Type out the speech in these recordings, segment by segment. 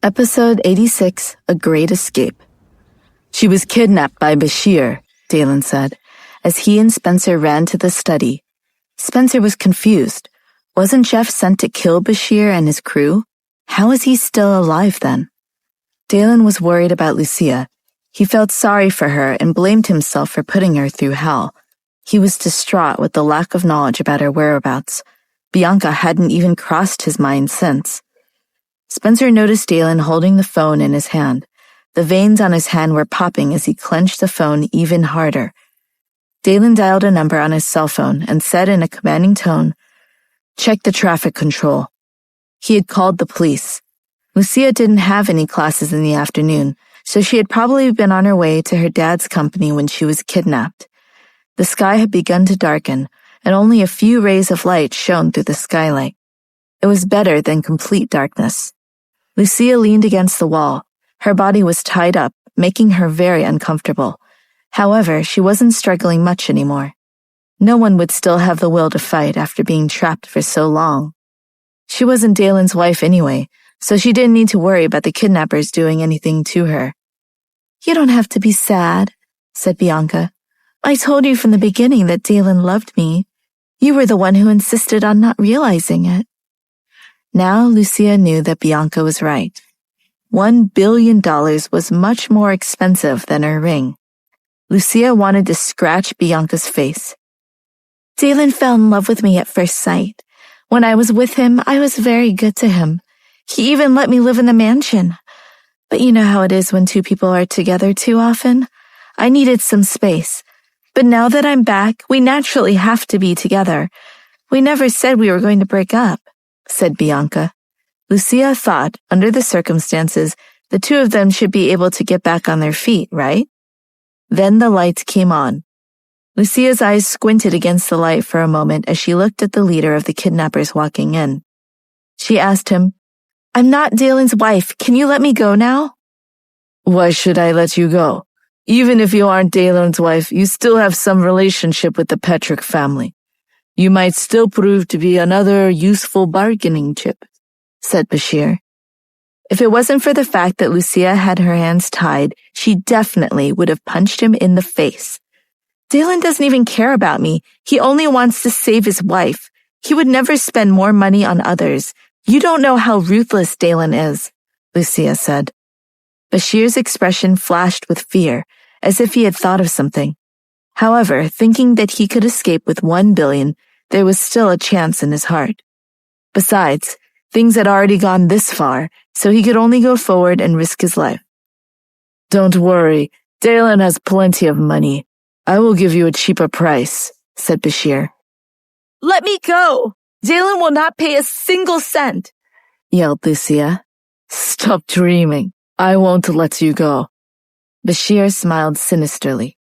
Episode 86, A Great Escape. She was kidnapped by Bashir, Dalen said, as he and Spencer ran to the study. Spencer was confused. Wasn't Jeff sent to kill Bashir and his crew? How is he still alive then? Dalen was worried about Lucia. He felt sorry for her and blamed himself for putting her through hell. He was distraught with the lack of knowledge about her whereabouts. Bianca hadn't even crossed his mind since. Spencer noticed Dalen holding the phone in his hand. The veins on his hand were popping as he clenched the phone even harder. Dalen dialed a number on his cell phone and said in a commanding tone, "Check the traffic control." He had called the police. Lucia didn't have any classes in the afternoon, so she had probably been on her way to her dad's company when she was kidnapped. The sky had begun to darken, and only a few rays of light shone through the skylight. It was better than complete darkness. Lucia leaned against the wall. Her body was tied up, making her very uncomfortable. However, she wasn't struggling much anymore. No one would still have the will to fight after being trapped for so long. She wasn't Dalen's wife anyway, so she didn't need to worry about the kidnappers doing anything to her. "You don't have to be sad," said Bianca. "I told you from the beginning that Dalen loved me. You were the one who insisted on not realizing it." Now Lucia knew that Bianca was right. $1 billion was much more expensive than her ring. Lucia wanted to scratch Bianca's face. "Dalen fell in love with me at first sight. When I was with him, I was very good to him. He even let me live in the mansion. But you know how it is when two people are together too often. I needed some space. But now that I'm back, we naturally have to be together. We never said we were going to break up," said Bianca. Lucia thought, under the circumstances, the two of them should be able to get back on their feet, right? Then the lights came on. Lucia's eyes squinted against the light for a moment as she looked at the leader of the kidnappers walking in. She asked him, "I'm not Dalen's wife. Can you let me go now?" "Why should I let you go? Even if you aren't Dalen's wife, you still have some relationship with the Petrick family. You might still prove to be another useful bargaining chip," said Bashir. If it wasn't for the fact that Lucia had her hands tied, she definitely would have punched him in the face. "Dalen doesn't even care about me. He only wants to save his wife. He would never spend more money on others. You don't know how ruthless Dalen is," Lucia said. Bashir's expression flashed with fear, as if he had thought of something. However, thinking that he could escape with $1 billion, there was still a chance in his heart. Besides, things had already gone this far, so he could only go forward and risk his life. "Don't worry, Dalen has plenty of money. I will give you a cheaper price," said Bashir. "Let me go! Dalen will not pay a single cent!" yelled Lucia. "Stop dreaming. I won't let you go." Bashir smiled sinisterly.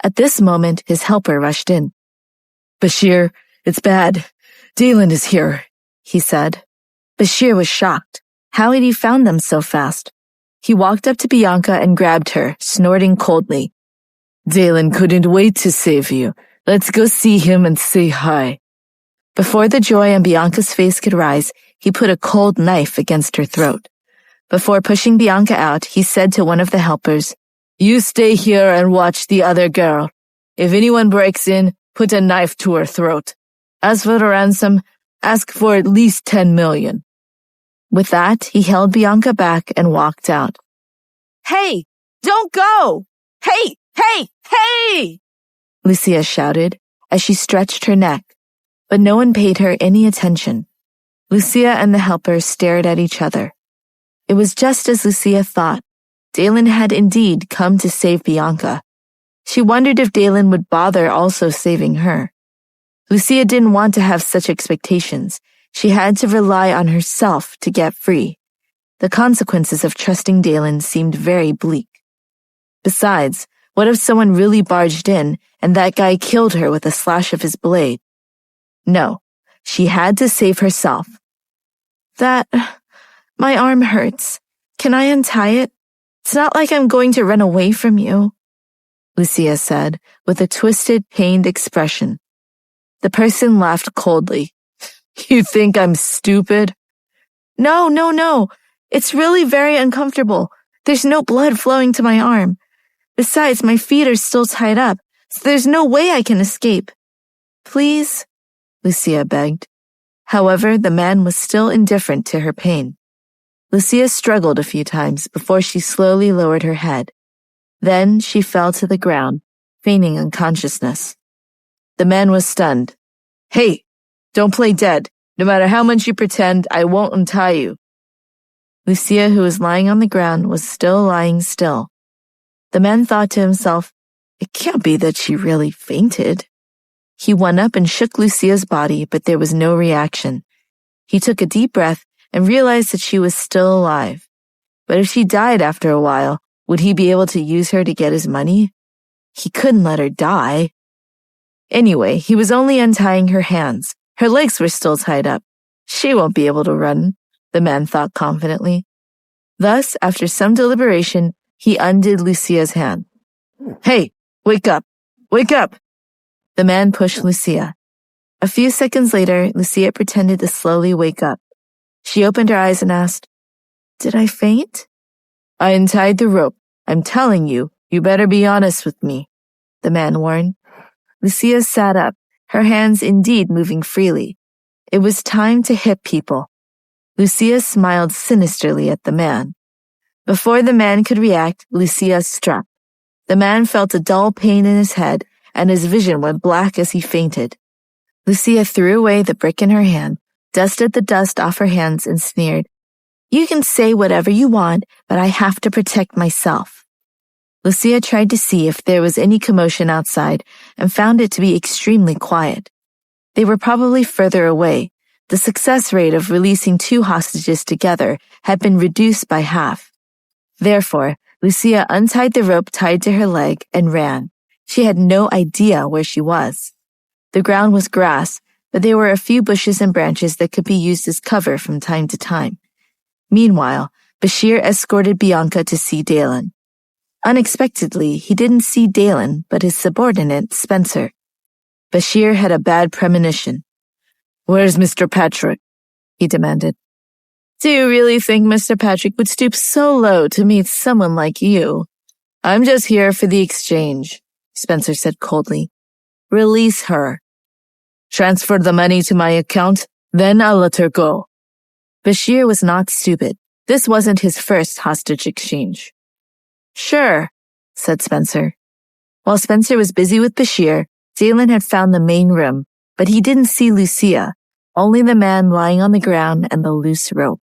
At this moment, his helper rushed in. "Bashir, it's bad. Dalen is here," he said. Bashir was shocked. How had he found them so fast? He walked up to Bianca and grabbed her, snorting coldly. "Dalen couldn't wait to save you. Let's go see him and say hi." Before the joy on Bianca's face could rise, he put a cold knife against her throat. Before pushing Bianca out, he said to one of the helpers, "You stay here and watch the other girl. If anyone breaks in, put a knife to her throat. As for the ransom, ask for at least 10 million. With that, he held Bianca back and walked out. "Hey, don't go! Hey, hey, hey!" Lucia shouted as she stretched her neck, but no one paid her any attention. Lucia and the helper stared at each other. It was just as Lucia thought. Dalen had indeed come to save Bianca. She wondered if Dalen would bother also saving her. Lucia didn't want to have such expectations. She had to rely on herself to get free. The consequences of trusting Dalen seemed very bleak. Besides, what if someone really barged in and that guy killed her with a slash of his blade? No, she had to save herself. My arm hurts. Can I untie it? It's not like I'm going to run away from you," Lucia said with a twisted, pained expression. The person laughed coldly. "You think I'm stupid?" No. It's really very uncomfortable. There's no blood flowing to my arm. Besides, my feet are still tied up, so there's no way I can escape. Please, Lucia begged. However, the man was still indifferent to her pain. Lucia struggled a few times before she slowly lowered her head. Then she fell to the ground, feigning unconsciousness. The man was stunned. Hey, don't play dead. No matter how much you pretend, I won't untie you. Lucia, who was lying on the ground, was still lying still. The man thought to himself, it can't be that she really fainted. He went up and shook Lucia's body, but there was no reaction. He took a deep breath and realized that she was still alive. But if she died after a while, would he be able to use her to get his money? He couldn't let her die. Anyway, he was only untying her hands. Her legs were still tied up. She won't be able to run, the man thought confidently. Thus, after some deliberation, he undid Lucia's hand. Hey, wake up! Wake up! The man pushed Lucia. A few seconds later, Lucia pretended to slowly wake up. She opened her eyes and asked, Did I faint? I untied the rope. I'm telling you, you better be honest with me, the man warned. Lucia sat up, her hands indeed moving freely. It was time to hit people. Lucia smiled sinisterly at the man. Before the man could react, Lucia struck. The man felt a dull pain in his head, and his vision went black as he fainted. Lucia threw away the brick in her hand, dusted the dust off her hands, and sneered, You can say whatever you want, but I have to protect myself. Lucia tried to see if there was any commotion outside and found it to be extremely quiet. They were probably further away. The success rate of releasing 2 hostages together had been reduced by half. Therefore, Lucia untied the rope tied to her leg and ran. She had no idea where she was. The ground was grass, but there were a few bushes and branches that could be used as cover from time to time. Meanwhile, Bashir escorted Bianca to see Dalen. Unexpectedly, he didn't see Dalen, but his subordinate, Spencer. Bashir had a bad premonition. Where's Mr. Patrick? He demanded. Do you really think Mr. Patrick would stoop so low to meet someone like you? I'm just here for the exchange, Spencer said coldly. Release her. Transfer the money to my account, then I'll let her go. Bashir was not stupid. This wasn't his first hostage exchange. Sure, said Spencer. While Spencer was busy with Bashir, Dalen had found the main room, but he didn't see Lucia, only the man lying on the ground and the loose rope.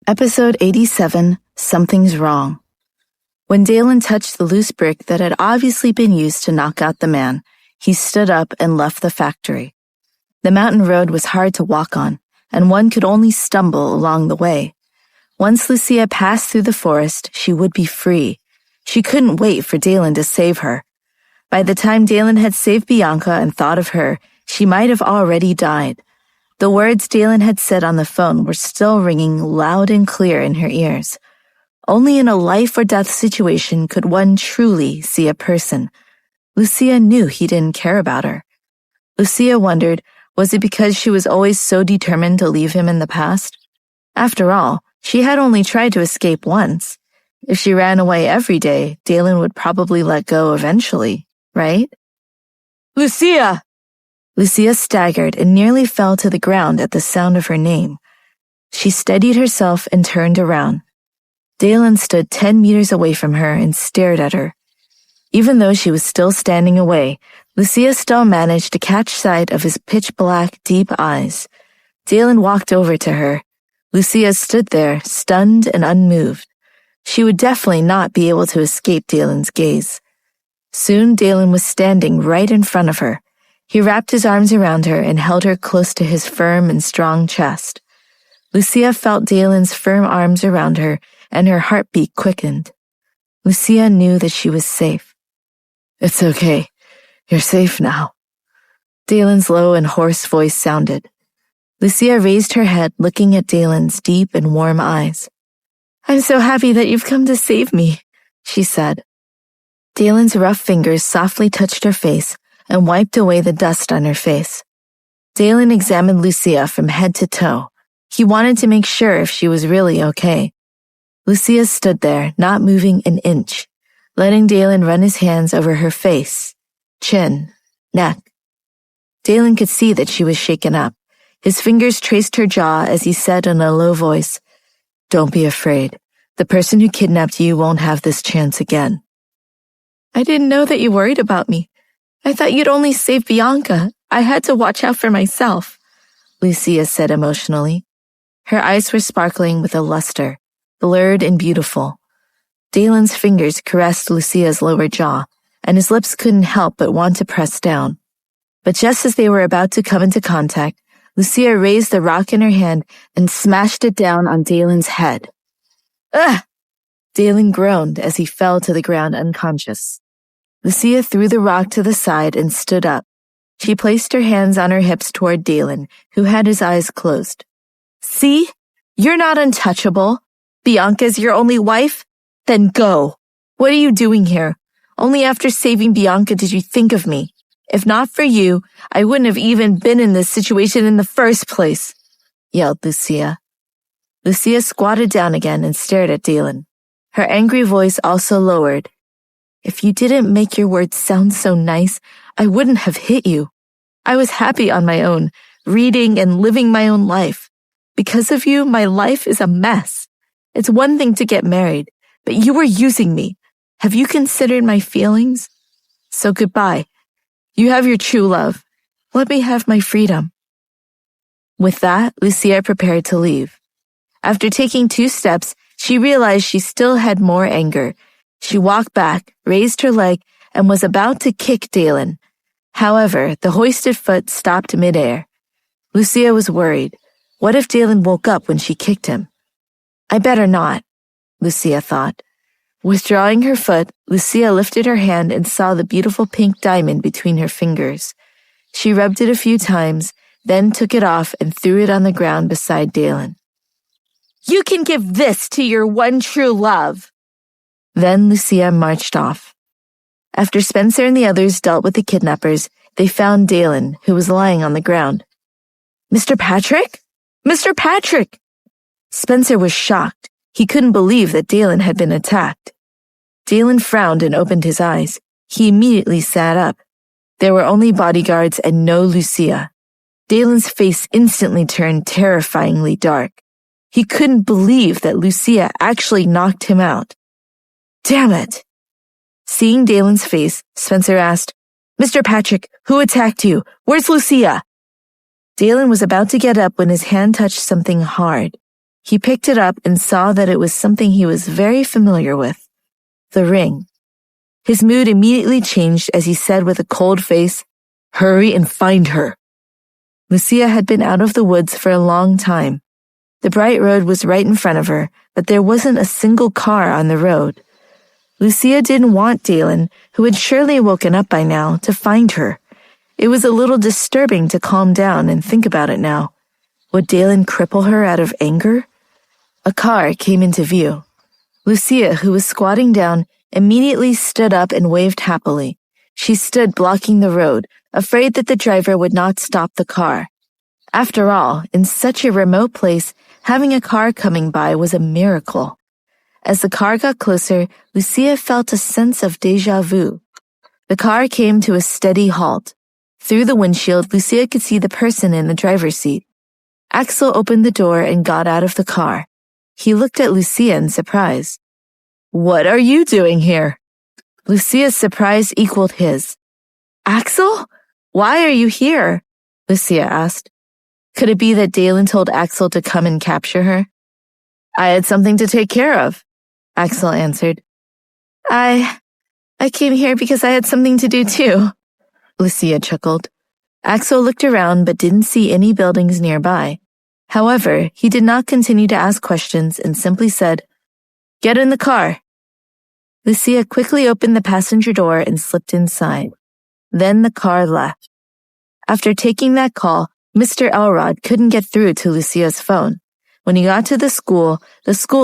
Episode 87, Something's Wrong. When Dalen touched the loose brick that had obviously been used to knock out the man, he stood up and left the factory. The mountain road was hard to walk on, and one could only stumble along the way. Once Lucia passed through the forest, she would be free. She couldn't wait for Dalen to save her. By the time Dalen had saved Bianca and thought of her, she might have already died. The words Dalen had said on the phone were still ringing loud and clear in her ears. Only in a life or death situation could one truly see a person. Lucia knew he didn't care about her. Lucia wondered, was it because she was always so determined to leave him in the past? After all, she had only tried to escape once. If she ran away every day, Dalen would probably let go eventually, right? Lucia! Lucia staggered and nearly fell to the ground at the sound of her name. She steadied herself and turned around. Dalen stood 10 meters away from her and stared at her. Even though she was still standing away, Lucia still managed to catch sight of his pitch-black, deep eyes. Dalen walked over to her. Lucia stood there, stunned and unmoved. She would definitely not be able to escape Dalen's gaze. Soon Dalen was standing right in front of her. He wrapped his arms around her and held her close to his firm and strong chest. Lucia felt Dalen's firm arms around her, and her heartbeat quickened. Lucia knew that she was safe. It's okay. You're safe now. Dalen's low and hoarse voice sounded. Lucia raised her head, looking at Dalen's deep and warm eyes. I'm so happy that you've come to save me, she said. Dalen's rough fingers softly touched her face and wiped away the dust on her face. Dalen examined Lucia from head to toe. He wanted to make sure if she was really okay. Lucia stood there, not moving an inch, letting Dalen run his hands over her face, chin, neck. Dalen could see that she was shaken up. His fingers traced her jaw as he said in a low voice, "Don't be afraid. The person who kidnapped you won't have this chance again." I didn't know that you worried about me. I thought you'd only save Bianca. I had to watch out for myself," Lucia said emotionally. Her eyes were sparkling with a luster, blurred and beautiful. Dalen's fingers caressed Lucia's lower jaw, and his lips couldn't help but want to press down. But just as they were about to come into contact, Lucia raised the rock in her hand and smashed it down on Dalen's head. "Ugh!" Dalen groaned as he fell to the ground unconscious. Lucia threw the rock to the side and stood up. She placed her hands on her hips toward Dalen, who had his eyes closed. "See? You're not untouchable. Bianca's your only wife? Then go. What are you doing here? Only after saving Bianca did you think of me. If not for you, I wouldn't have even been in this situation in the first place," yelled Lucia. Lucia squatted down again and stared at Dalen. Her angry voice also lowered. "If you didn't make your words sound so nice, I wouldn't have hit you. I was happy on my own, reading and living my own life. Because of you, my life is a mess. It's one thing to get married, but you were using me. Have you considered my feelings? So goodbye. You have your true love. Let me have my freedom." With that, Lucia prepared to leave. After taking 2 steps, she realized she still had more anger. She walked back, raised her leg, and was about to kick Dalen. However, the hoisted foot stopped midair. Lucia was worried. What if Dalen woke up when she kicked him? "I better not," Lucia thought. Withdrawing her foot, Lucia lifted her hand and saw the beautiful pink diamond between her fingers. She rubbed it a few times, then took it off and threw it on the ground beside Dalen. "You can give this to your one true love." Then Lucia marched off. After Spencer and the others dealt with the kidnappers, they found Dalen, who was lying on the ground. "Mr. Patrick? Mr. Patrick!" Spencer was shocked. He couldn't believe that Dalen had been attacked. Dalen frowned and opened his eyes. He immediately sat up. There were only bodyguards and no Lucia. Dalen's face instantly turned terrifyingly dark. He couldn't believe that Lucia actually knocked him out. Damn it! Seeing Dalen's face, Spencer asked, "Mr. Patrick, who attacked you? Where's Lucia?" Dalen was about to get up when his hand touched something hard. He picked it up and saw that it was something he was very familiar with. The ring. His mood immediately changed as he said with a cold face, "Hurry and find her." Lucia had been out of the woods for a long time. The bright road was right in front of her, but there wasn't a single car on the road. Lucia didn't want Dalen, who had surely woken up by now, to find her. It was a little disturbing to calm down and think about it now. Would Dalen cripple her out of anger? A car came into view. Lucia, who was squatting down, immediately stood up and waved happily. She stood blocking the road, afraid that the driver would not stop the car. After all, in such a remote place, having a car coming by was a miracle. As the car got closer, Lucia felt a sense of déjà vu. The car came to a steady halt. Through the windshield, Lucia could see the person in the driver's seat. Axel opened the door and got out of the car. He looked at Lucia in surprise. "What are you doing here?" Lucia's surprise equaled his. "Axel? Why are you here?" Lucia asked. Could it be that Dalen told Axel to come and capture her? "I had something to take care of," Axel answered. I came here because I had something to do too," Lucia chuckled. Axel looked around but didn't see any buildings nearby. However, he did not continue to ask questions and simply said, "Get in the car." Lucia quickly opened the passenger door and slipped inside. Then the car left. After taking that call, Mr. Elrod couldn't get through to Lucia's phone. When he got to the school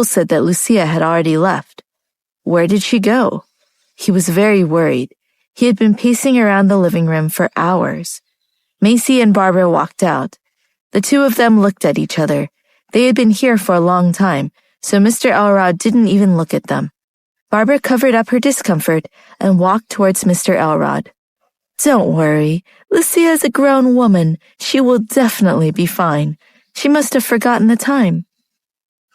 said that Lucia had already left. Where did she go? He was very worried. He had been pacing around the living room for hours. Macy and Barbara walked out. The two of them looked at each other. They had been here for a long time, so Mr. Elrod didn't even look at them. Barbara covered up her discomfort and walked towards Mr. Elrod. "Don't worry. Lucia's a grown woman. She will definitely be fine. She must have forgotten the time."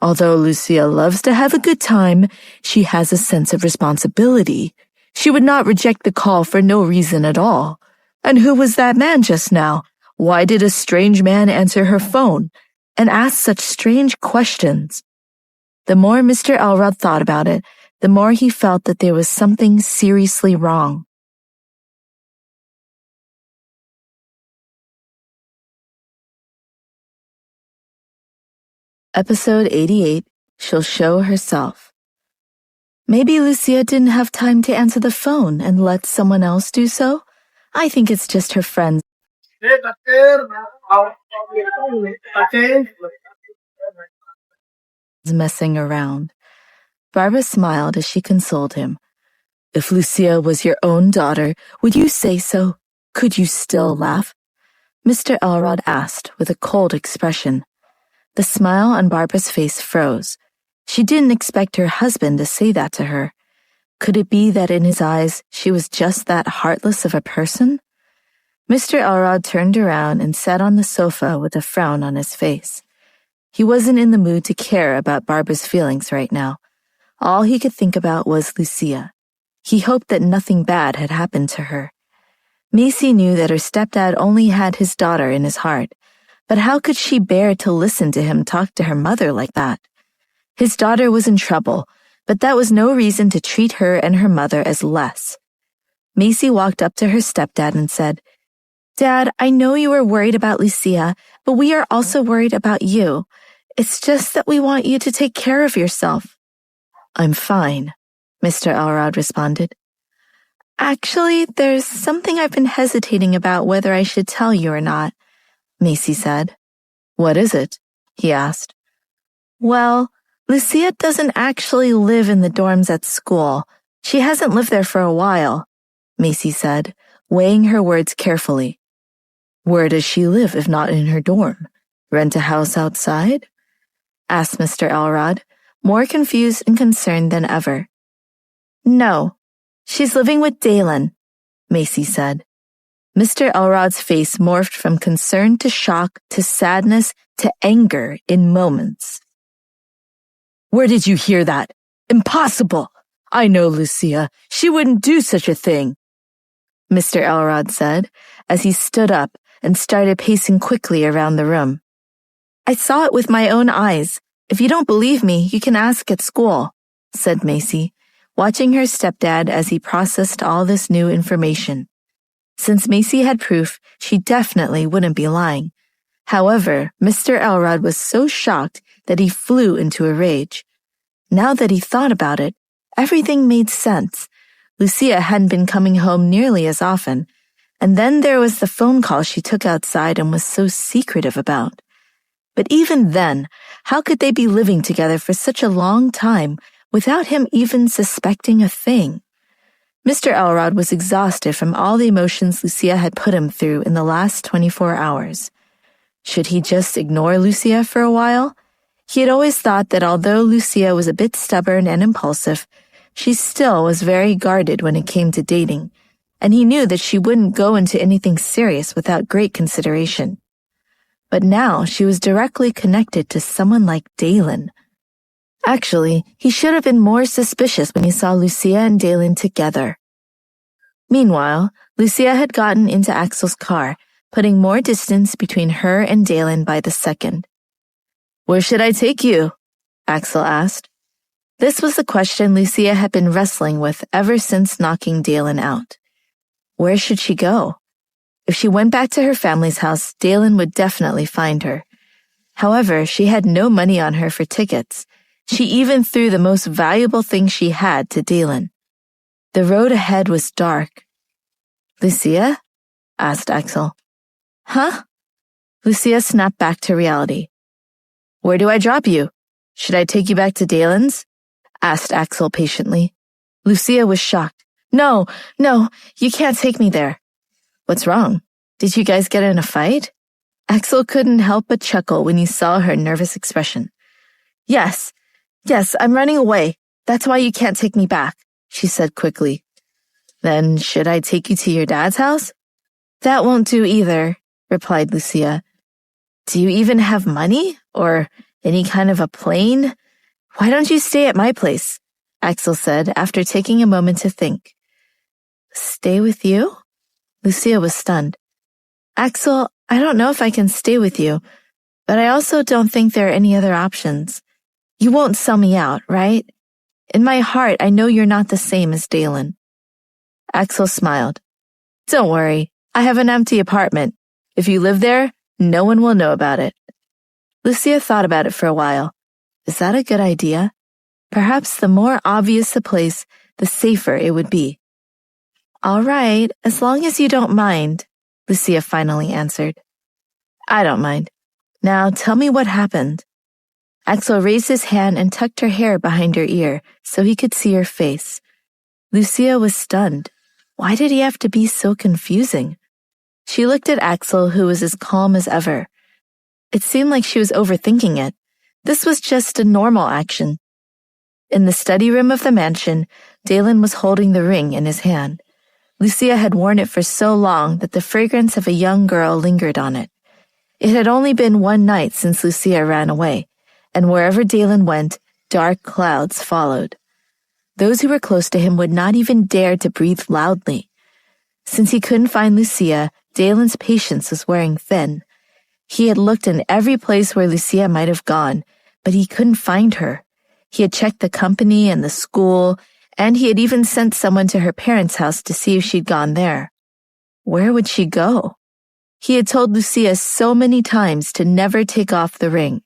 Although Lucia loves to have a good time, she has a sense of responsibility. She would not reject the call for no reason at all. And who was that man just now? Why did a strange man answer her phone and ask such strange questions? The more Mr. Elrod thought about it, the more he felt that there was something seriously wrong. Episode 88, She'll Show Herself. Maybe Lucia didn't have time to answer the phone and let someone else do so. I think it's just her friends messing around. Barbara smiled as she consoled him. If Lucia was your own daughter, would you say so? Could you still laugh? Mr. Elrod asked with a cold expression. The smile on Barbara's face froze. She didn't expect her husband to say that to her. Could it be that in his eyes she was just that heartless of a person? Mr. Elrod turned around and sat on the sofa with a frown on his face. He wasn't in the mood to care about Barbara's feelings right now. All he could think about was Lucia. He hoped that nothing bad had happened to her. Macy knew that her stepdad only had his daughter in his heart, but how could she bear to listen to him talk to her mother like that? His daughter was in trouble, but that was no reason to treat her and her mother as less. Macy walked up to her stepdad and said, "Dad, I know you are worried about Lucia, but we are also worried about you. It's just that we want you to take care of yourself." "I'm fine," Mr. Elrod responded. "Actually, there's something I've been hesitating about whether I should tell you or not," Macy said. "What is it?" he asked. "Well, Lucia doesn't actually live in the dorms at school. She hasn't lived there for a while," Macy said, weighing her words carefully. "Where does she live if not in her dorm? Rent a house outside?" asked Mr. Elrod, more confused and concerned than ever. "No, she's living with Dalen," Macy said. Mr. Elrod's face morphed from concern to shock to sadness to anger in moments. "Where did you hear that? Impossible! I know Lucia. She wouldn't do such a thing," Mr. Elrod said as he stood up and started pacing quickly around the room. "I saw it with my own eyes. If you don't believe me, you can ask at school," said Macy, watching her stepdad as he processed all this new information. Since Macy had proof, she definitely wouldn't be lying. However, Mr. Elrod was so shocked that he flew into a rage. Now that he thought about it, everything made sense. Lucia hadn't been coming home nearly as often, and then there was the phone call she took outside and was so secretive about. But even then, how could they be living together for such a long time without him even suspecting a thing? Mr. Elrod was exhausted from all the emotions Lucia had put him through in the last 24 hours. Should he just ignore Lucia for a while? He had always thought that although Lucia was a bit stubborn and impulsive, she still was very guarded when it came to dating, and he knew that she wouldn't go into anything serious without great consideration. But now she was directly connected to someone like Dalen. Actually, he should have been more suspicious when he saw Lucia and Dalen together. Meanwhile, Lucia had gotten into Axel's car, putting more distance between her and Dalen by the second. "Where should I take you?" Axel asked. This was the question Lucia had been wrestling with ever since knocking Dalen out. Where should she go? If she went back to her family's house, Dalen would definitely find her. However, she had no money on her for tickets. She even threw the most valuable thing she had to Dalen. The road ahead was dark. "Lucia?" asked Axel. "Huh?" Lucia snapped back to reality. "Where do I drop you? Should I take you back to Dalen's?" asked Axel patiently. Lucia was shocked. No, you can't take me there." "What's wrong? Did you guys get in a fight? Axel couldn't help but chuckle when he saw her nervous expression. Yes, I'm running away. That's why you can't take me back, she said quickly. Then should I take you to your dad's house? That won't do either, replied Lucia. Do you even have money or any kind of a plane? Why don't you stay at my place? Axel said after taking a moment to think. Stay with you? Lucia was stunned. Axel, I don't know if I can stay with you, but I also don't think there are any other options. You won't sell me out, right? In my heart, I know you're not the same as Dalen. Axel smiled. Don't worry, I have an empty apartment. If you live there, no one will know about it. Lucia thought about it for a while. Is that a good idea? Perhaps the more obvious the place, the safer it would be. All right, as long as you don't mind, Lucia finally answered. I don't mind. Now tell me what happened. Axel raised his hand and tucked her hair behind her ear so he could see her face. Lucia was stunned. Why did he have to be so confusing? She looked at Axel, who was as calm as ever. It seemed like she was overthinking it. This was just a normal action. In the study room of the mansion, Dalen was holding the ring in his hand. Lucia had worn it for so long that the fragrance of a young girl lingered on it. It had only been one night since Lucia ran away, and wherever Dalen went, dark clouds followed. Those who were close to him would not even dare to breathe loudly. Since he couldn't find Lucia, Dalen's patience was wearing thin. He had looked in every place where Lucia might have gone, but he couldn't find her. He had checked the company and the school, and he had even sent someone to her parents' house to see if she'd gone there. Where would she go? He had told Lucia so many times to never take off the ring.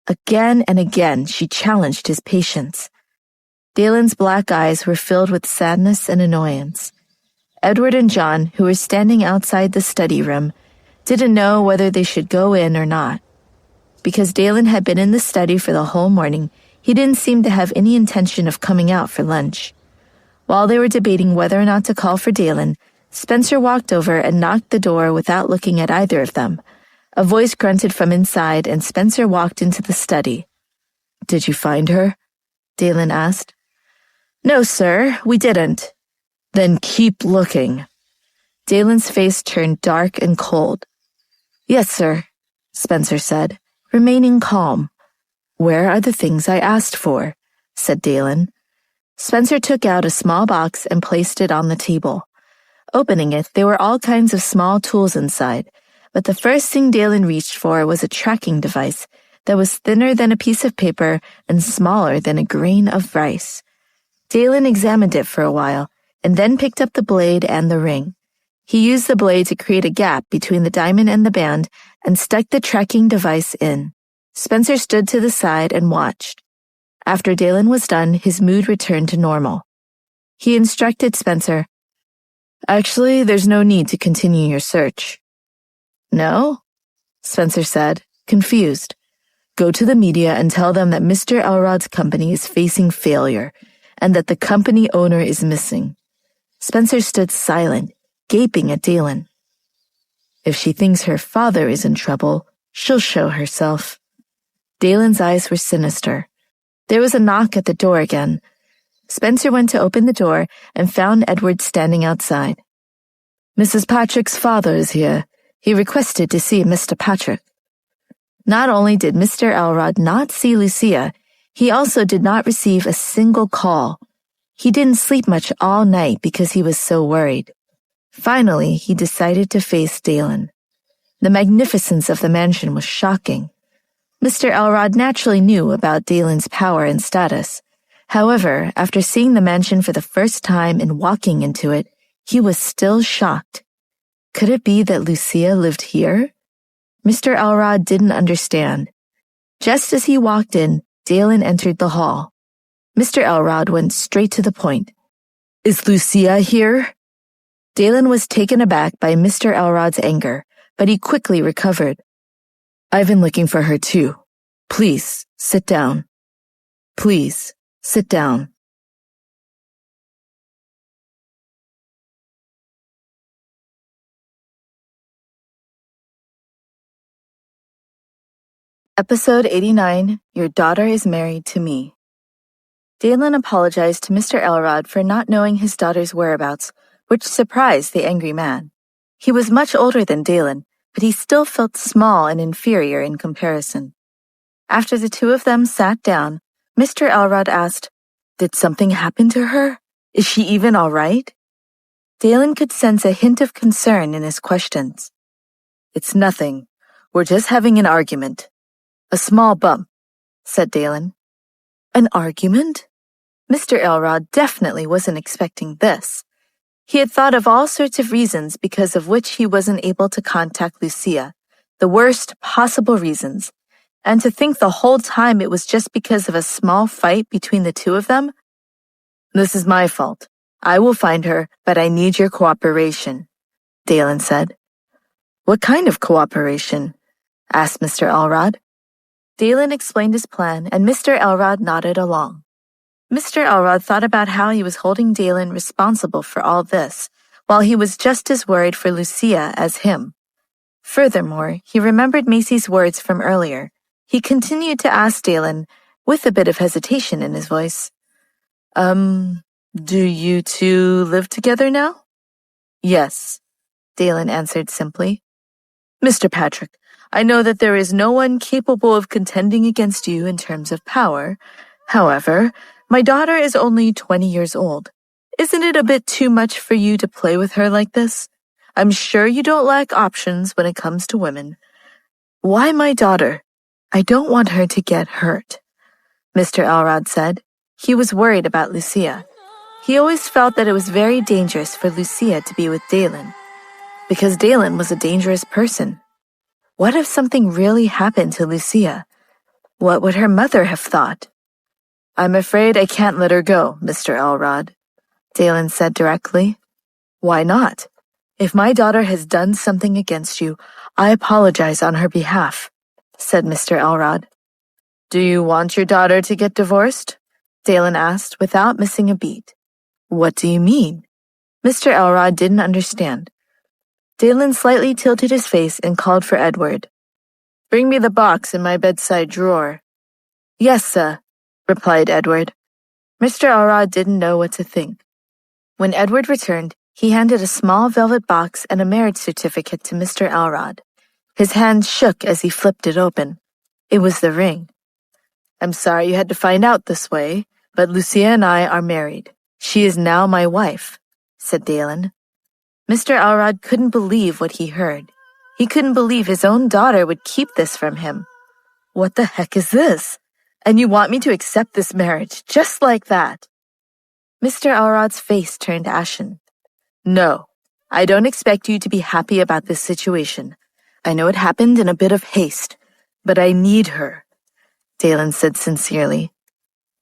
Again and again, she challenged his patience. Dalen's black eyes were filled with sadness and annoyance. Edward and John, who were standing outside the study room, didn't know whether they should go in or not. Because Dalen had been in the study for the whole morning, he didn't seem to have any intention of coming out for lunch. While they were debating whether or not to call for Dalen, Spencer walked over and knocked the door without looking at either of them. A voice grunted from inside, and Spencer walked into the study. Did you find her? Dalen asked. No, sir, we didn't. Then keep looking. Dalen's face turned dark and cold. Yes, sir, Spencer said, remaining calm. Where are the things I asked for? Said Dalen. Spencer took out a small box and placed it on the table. Opening it, there were all kinds of small tools inside, but the first thing Dalen reached for was a tracking device that was thinner than a piece of paper and smaller than a grain of rice. Dalen examined it for a while, and then picked up the blade and the ring. He used the blade to create a gap between the diamond and the band and stuck the tracking device in. Spencer stood to the side and watched. After Dalen was done, his mood returned to normal. He instructed Spencer, Actually, there's no need to continue your search. No? Spencer said, confused. Go to the media and tell them that Mr. Elrod's company is facing failure and that the company owner is missing. Spencer stood silent, gaping at Dalen. If she thinks her father is in trouble, she'll show herself. Dalen's eyes were sinister. There was a knock at the door again. Spencer went to open the door and found Edward standing outside. Mrs. Patrick's father is here. He requested to see Mr. Patrick. Not only did Mr. Elrod not see Lucia, he also did not receive a single call. He didn't sleep much all night because he was so worried. Finally, he decided to face Dalen. The magnificence of the mansion was shocking. Mr. Elrod naturally knew about Dalen's power and status. However, after seeing the mansion for the first time and walking into it, he was still shocked. Could it be that Lucia lived here? Mr. Elrod didn't understand. Just as he walked in, Dalen entered the hall. Mr. Elrod went straight to the point. Is Lucia here? Dalen was taken aback by Mr. Elrod's anger, but he quickly recovered. I've been looking for her too. Please, sit down. Please, sit down. Episode 89, Your Daughter is Married to Me. Dalen apologized to Mr. Elrod for not knowing his daughter's whereabouts, which surprised the angry man. He was much older than Dalen, but he still felt small and inferior in comparison. After the two of them sat down, Mr. Elrod asked, "Did something happen to her? Is she even all right?" Dalen could sense a hint of concern in his questions. "It's nothing. We're just having an argument. A small bump," said Dalen. An argument? Mr. Elrod definitely wasn't expecting this. He had thought of all sorts of reasons because of which he wasn't able to contact Lucia, the worst possible reasons, and to think the whole time it was just because of a small fight between the two of them? "This is my fault. I will find her, but I need your cooperation," Dalen said. "What kind of cooperation?" asked Mr. Elrod. Dalen explained his plan, and Mr. Elrod nodded along. Mr. Elrod thought about how he was holding Dalen responsible for all this, while he was just as worried for Lucia as him. Furthermore, he remembered Macy's words from earlier. He continued to ask Dalen, with a bit of hesitation in his voice, "Do you two live together now?" "Yes," Dalen answered simply. "Mr. Patrick, I know that there is no one capable of contending against you in terms of power. However, my daughter is only 20 years old. Isn't it a bit too much for you to play with her like this? I'm sure you don't lack options when it comes to women." "Why my daughter? I don't want her to get hurt," Mr. Elrod said. He was worried about Lucia. He always felt that it was very dangerous for Lucia to be with Dalen, because Dalen was a dangerous person. What if something really happened to Lucia? What would her mother have thought? "I'm afraid I can't let her go, Mr. Elrod," Dalen said directly. "Why not? If my daughter has done something against you, I apologize on her behalf," said Mr. Elrod. "Do you want your daughter to get divorced?" Dalen asked without missing a beat. "What do you mean?" Mr. Elrod didn't understand. Dalen slightly tilted his face and called for Edward. "Bring me the box in my bedside drawer." "Yes, sir," replied Edward. Mr. Elrod didn't know what to think. When Edward returned, he handed a small velvet box and a marriage certificate to Mr. Elrod. His hand shook as he flipped it open. It was the ring. "I'm sorry you had to find out this way, but Lucia and I are married. She is now my wife," said Dalen. Mr. Elrod couldn't believe what he heard. He couldn't believe his own daughter would keep this from him. "What the heck is this? And you want me to accept this marriage, just like that?" Mr. Elrod's face turned ashen. "No, I don't expect you to be happy about this situation. I know it happened in a bit of haste, but I need her," Dalen said sincerely.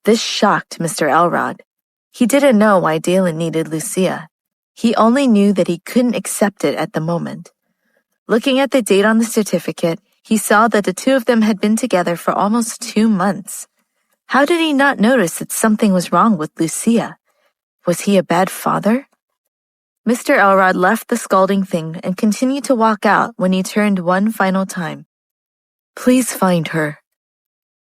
This shocked Mr. Elrod. He didn't know why Dalen needed Lucia. He only knew that he couldn't accept it at the moment. Looking at the date on the certificate, he saw that the two of them had been together for almost 2 months. How did he not notice that something was wrong with Lucia? Was he a bad father? Mr. Elrod left the scalding thing and continued to walk out when he turned one final time. "Please find her."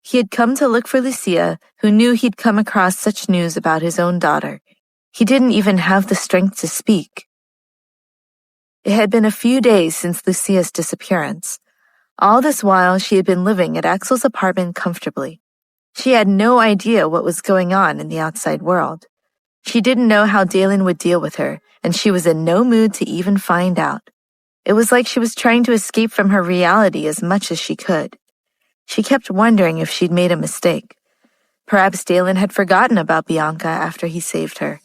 He had come to look for Lucia, who knew he'd come across such news about his own daughter. He didn't even have the strength to speak. It had been a few days since Lucia's disappearance. All this while, she had been living at Axel's apartment comfortably. She had no idea what was going on in the outside world. She didn't know how Dalen would deal with her, and she was in no mood to even find out. It was like she was trying to escape from her reality as much as she could. She kept wondering if she'd made a mistake. Perhaps Dalen had forgotten about Bianca after he saved her.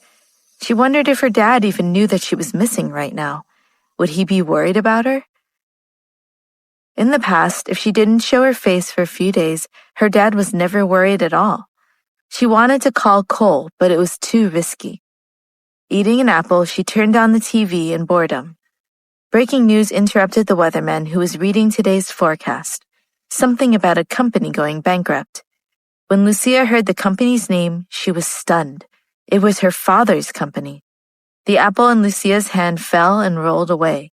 She wondered if her dad even knew that she was missing right now. Would he be worried about her? In the past, if she didn't show her face for a few days, her dad was never worried at all. She wanted to call Cole, but it was too risky. Eating an apple, she turned on the TV in boredom. Breaking news interrupted the weatherman who was reading today's forecast. Something about a company going bankrupt. When Lucia heard the company's name, she was stunned. It was her father's company. The apple in Lucia's hand fell and rolled away.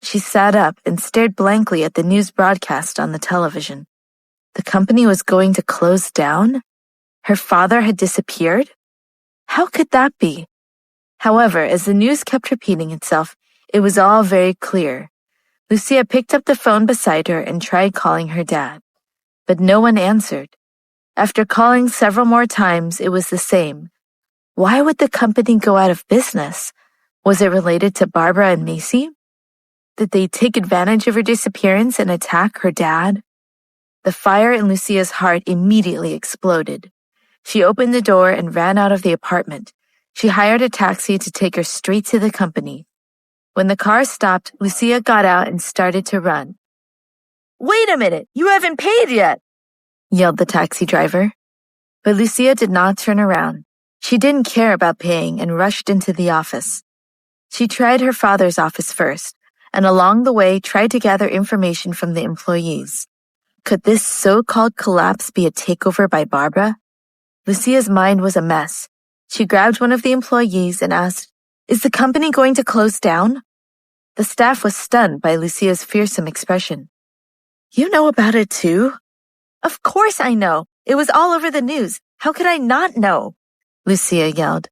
She sat up and stared blankly at the news broadcast on the television. The company was going to close down? Her father had disappeared? How could that be? However, as the news kept repeating itself, it was all very clear. Lucia picked up the phone beside her and tried calling her dad. But no one answered. After calling several more times, it was the same. Why would the company go out of business? Was it related to Barbara and Macy? Did they take advantage of her disappearance and attack her dad? The fire in Lucia's heart immediately exploded. She opened the door and ran out of the apartment. She hired a taxi to take her straight to the company. When the car stopped, Lucia got out and started to run. Wait a minute, you haven't paid yet, yelled the taxi driver. But Lucia did not turn around. She didn't care about paying and rushed into the office. She tried her father's office first, and along the way tried to gather information from the employees. Could this so-called collapse be a takeover by Barbara? Lucia's mind was a mess. She grabbed one of the employees and asked, "Is the company going to close down?" The staff was stunned by Lucia's fearsome expression. "You know about it too?" Of course I know. It was all over the news. How could I not know? Lucia yelled.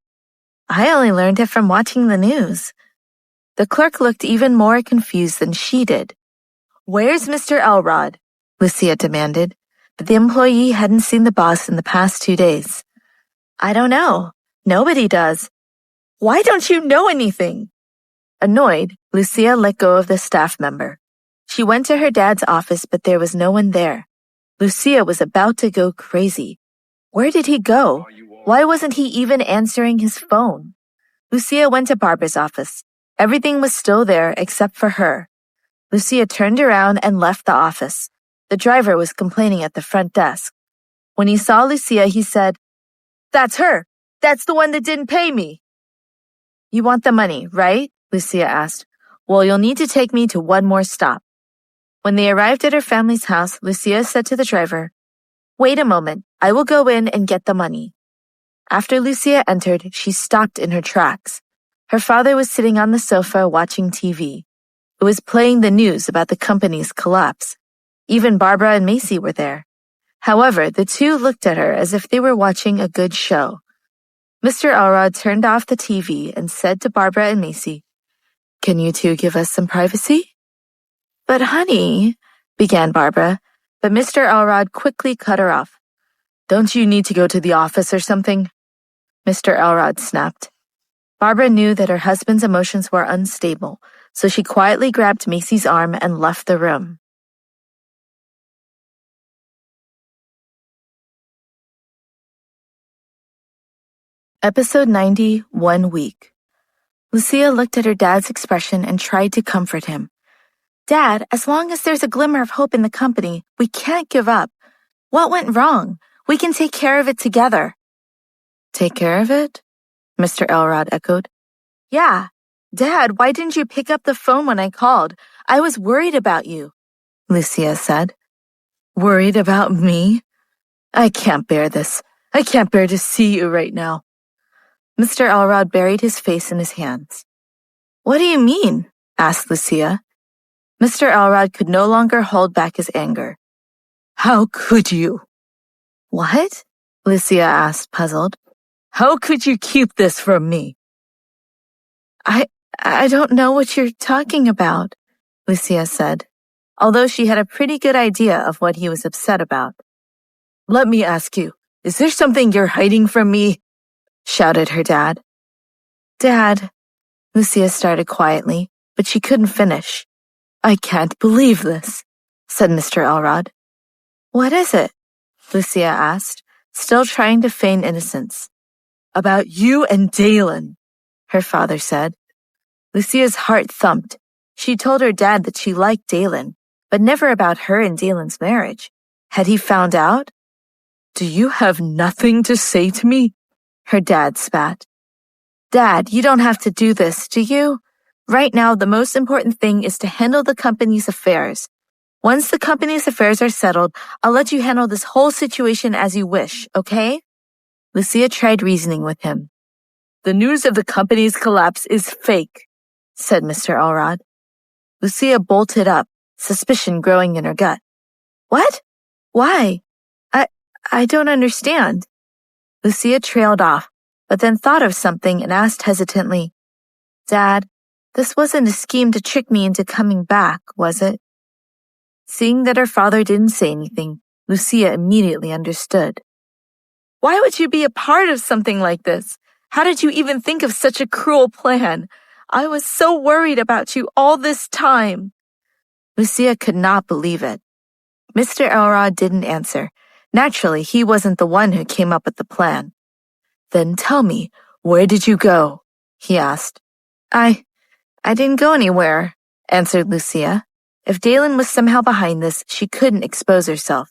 "I only learned it from watching the news." The clerk looked even more confused than she did. Where's Mr. Elrod? Lucia demanded, but the employee hadn't seen the boss in the past 2 days. I don't know. Nobody does. Why don't you know anything? Annoyed, Lucia let go of the staff member. She went to her dad's office, but there was no one there. Lucia was about to go crazy. Where did he go? Why wasn't he even answering his phone? Lucia went to Barbara's office. Everything was still there except for her. Lucia turned around and left the office. The driver was complaining at the front desk. When he saw Lucia, he said, "That's her. That's the one that didn't pay me." "You want the money, right?" Lucia asked. "Well, you'll need to take me to one more stop." When they arrived at her family's house, Lucia said to the driver, "Wait a moment. I will go in and get the money." After Lucia entered, she stopped in her tracks. Her father was sitting on the sofa watching TV. It was playing the news about the company's collapse. Even Barbara and Macy were there. However, the two looked at her as if they were watching a good show. Mr. Elrod turned off the TV and said to Barbara and Macy, "Can you two give us some privacy?" "But honey," began Barbara, but Mr. Elrod quickly cut her off. "Don't you need to go to the office or something?" Mr. Elrod snapped. Barbara knew that her husband's emotions were unstable, so she quietly grabbed Macy's arm and left the room. Episode 90, 1 week. Lucia looked at her dad's expression and tried to comfort him. "Dad, as long as there's a glimmer of hope in the company, we can't give up. What went wrong? We can take care of it together." "Take care of it?" Mr. Elrod echoed. "Yeah. Dad, why didn't you pick up the phone when I called? I was worried about you," Lucia said. "Worried about me? I can't bear this. I can't bear to see you right now." Mr. Elrod buried his face in his hands. "What do you mean?" asked Lucia. Mr. Elrod could no longer hold back his anger. "How could you?" "What?" Lucia asked, puzzled. "How could you keep this from me?" I don't know what you're talking about," Lucia said, although she had a pretty good idea of what he was upset about. "Let me ask you, is there something you're hiding from me?" shouted her dad. "Dad," Lucia started quietly, but she couldn't finish. "I can't believe this," said Mr. Elrod. "What is it?" Lucia asked, still trying to feign innocence. "About you and Dalen," her father said. Lucia's heart thumped. She told her dad that she liked Dalen, but never about her and Dalen's marriage. Had he found out? "Do you have nothing to say to me?" her dad spat. "Dad, you don't have to do this, do you? Right now, the most important thing is to handle the company's affairs. Once the company's affairs are settled, I'll let you handle this whole situation as you wish, okay?" Lucia tried reasoning with him. "The news of the company's collapse is fake," said Mr. Elrod. Lucia bolted up, suspicion growing in her gut. "What? Why? I, I don't understand. Lucia trailed off, but then thought of something and asked hesitantly, Dad, this wasn't a scheme to trick me into coming back, was it? Seeing that her father didn't say anything, Lucia immediately understood. Why would you be a part of something like this? How did you even think of such a cruel plan? I was so worried about you all this time. Lucia could not believe it. Mr. Elrod didn't answer. Naturally, he wasn't the one who came up with the plan. Then tell me, where did you go? He asked. I didn't go anywhere, answered Lucia. If Dalen was somehow behind this, she couldn't expose herself.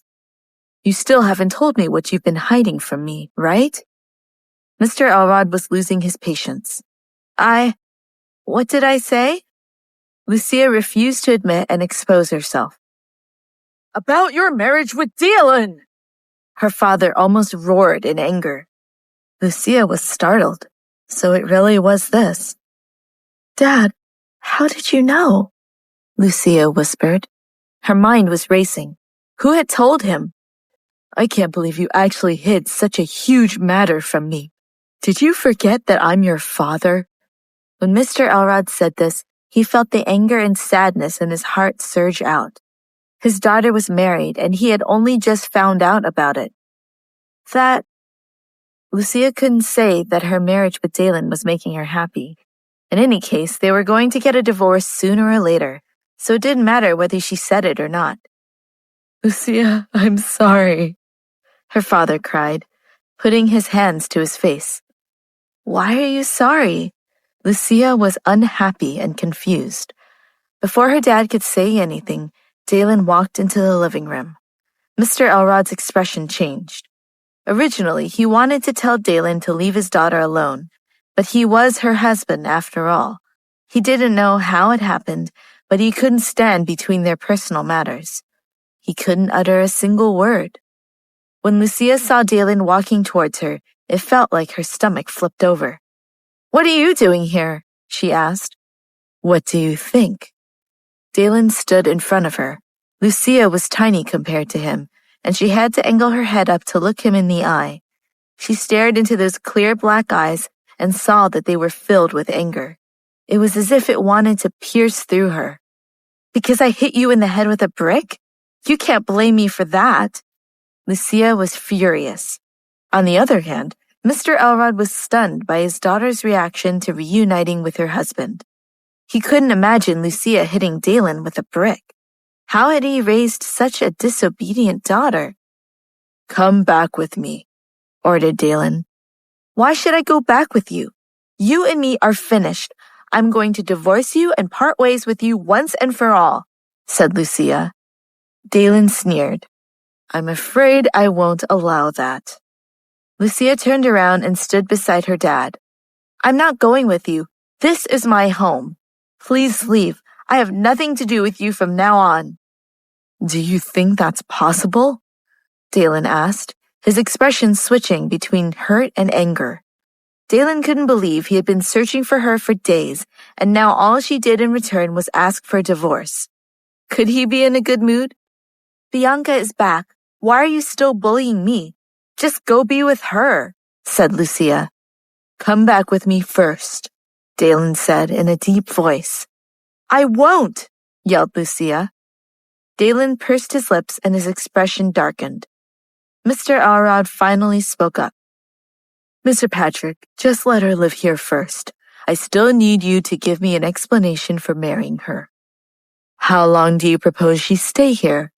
You still haven't told me what you've been hiding from me, right? Mr. Elrod was losing his patience. What did I say? Lucia refused to admit and expose herself. About your marriage with Dalen! Her father almost roared in anger. Lucia was startled. So it really was this. Dad, how did you know? Lucia whispered. Her mind was racing. Who had told him? I can't believe you actually hid such a huge matter from me. Did you forget that I'm your father? When Mr. Elrod said this, he felt the anger and sadness in his heart surge out. His daughter was married, and he had only just found out about it. Lucia couldn't say that her marriage with Dalen was making her happy. In any case, they were going to get a divorce sooner or later, so it didn't matter whether she said it or not. Lucia, I'm sorry, her father cried, putting his hands to his face. Why are you sorry? Lucia was unhappy and confused. Before her dad could say anything, Dalen walked into the living room. Mr. Elrod's expression changed. Originally, he wanted to tell Dalen to leave his daughter alone, but he was her husband after all. He didn't know how it happened, but he couldn't stand between their personal matters. He couldn't utter a single word. When Lucia saw Dalen walking towards her, it felt like her stomach flipped over. What are you doing here? She asked. What do you think? Dalen stood in front of her. Lucia was tiny compared to him, and she had to angle her head up to look him in the eye. She stared into those clear black eyes and saw that they were filled with anger. It was as if it wanted to pierce through her. Because I hit you in the head with a brick? You can't blame me for that. Lucia was furious. On the other hand, Mr. Elrod was stunned by his daughter's reaction to reuniting with her husband. He couldn't imagine Lucia hitting Dalen with a brick. How had he raised such a disobedient daughter? Come back with me, ordered Dalen. Why should I go back with you? You and me are finished. I'm going to divorce you and part ways with you once and for all, said Lucia. Dalen sneered. I'm afraid I won't allow that. Lucia turned around and stood beside her dad. I'm not going with you. This is my home. Please leave. I have nothing to do with you from now on. Do you think that's possible? Dalen asked, his expression switching between hurt and anger. Dalen couldn't believe he had been searching for her for days, and now all she did in return was ask for a divorce. Could he be in a good mood? Bianca is back. Why are you still bullying me? Just go be with her, said Lucia. Come back with me first, Dalen said in a deep voice. I won't, yelled Lucia. Dalen pursed his lips and his expression darkened. Mr. Elrod finally spoke up. Mr. Patrick, just let her live here first. I still need you to give me an explanation for marrying her. How long do you propose she stay here?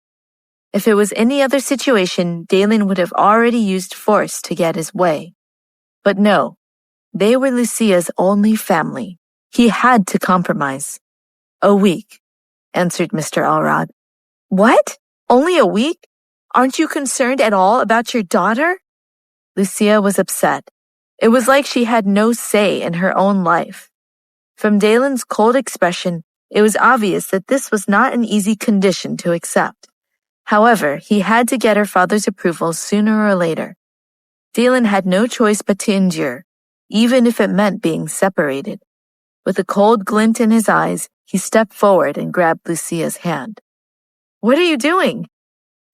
If it was any other situation, Dalen would have already used force to get his way. But no, they were Lucia's only family. He had to compromise. A week, answered Mr. Elrod. What? Only a week? Aren't you concerned at all about your daughter? Lucia was upset. It was like she had no say in her own life. From Dalen's cold expression, it was obvious that this was not an easy condition to accept. However, he had to get her father's approval sooner or later. Dalen had no choice but to endure, even if it meant being separated. With a cold glint in his eyes, he stepped forward and grabbed Lucia's hand. What are you doing?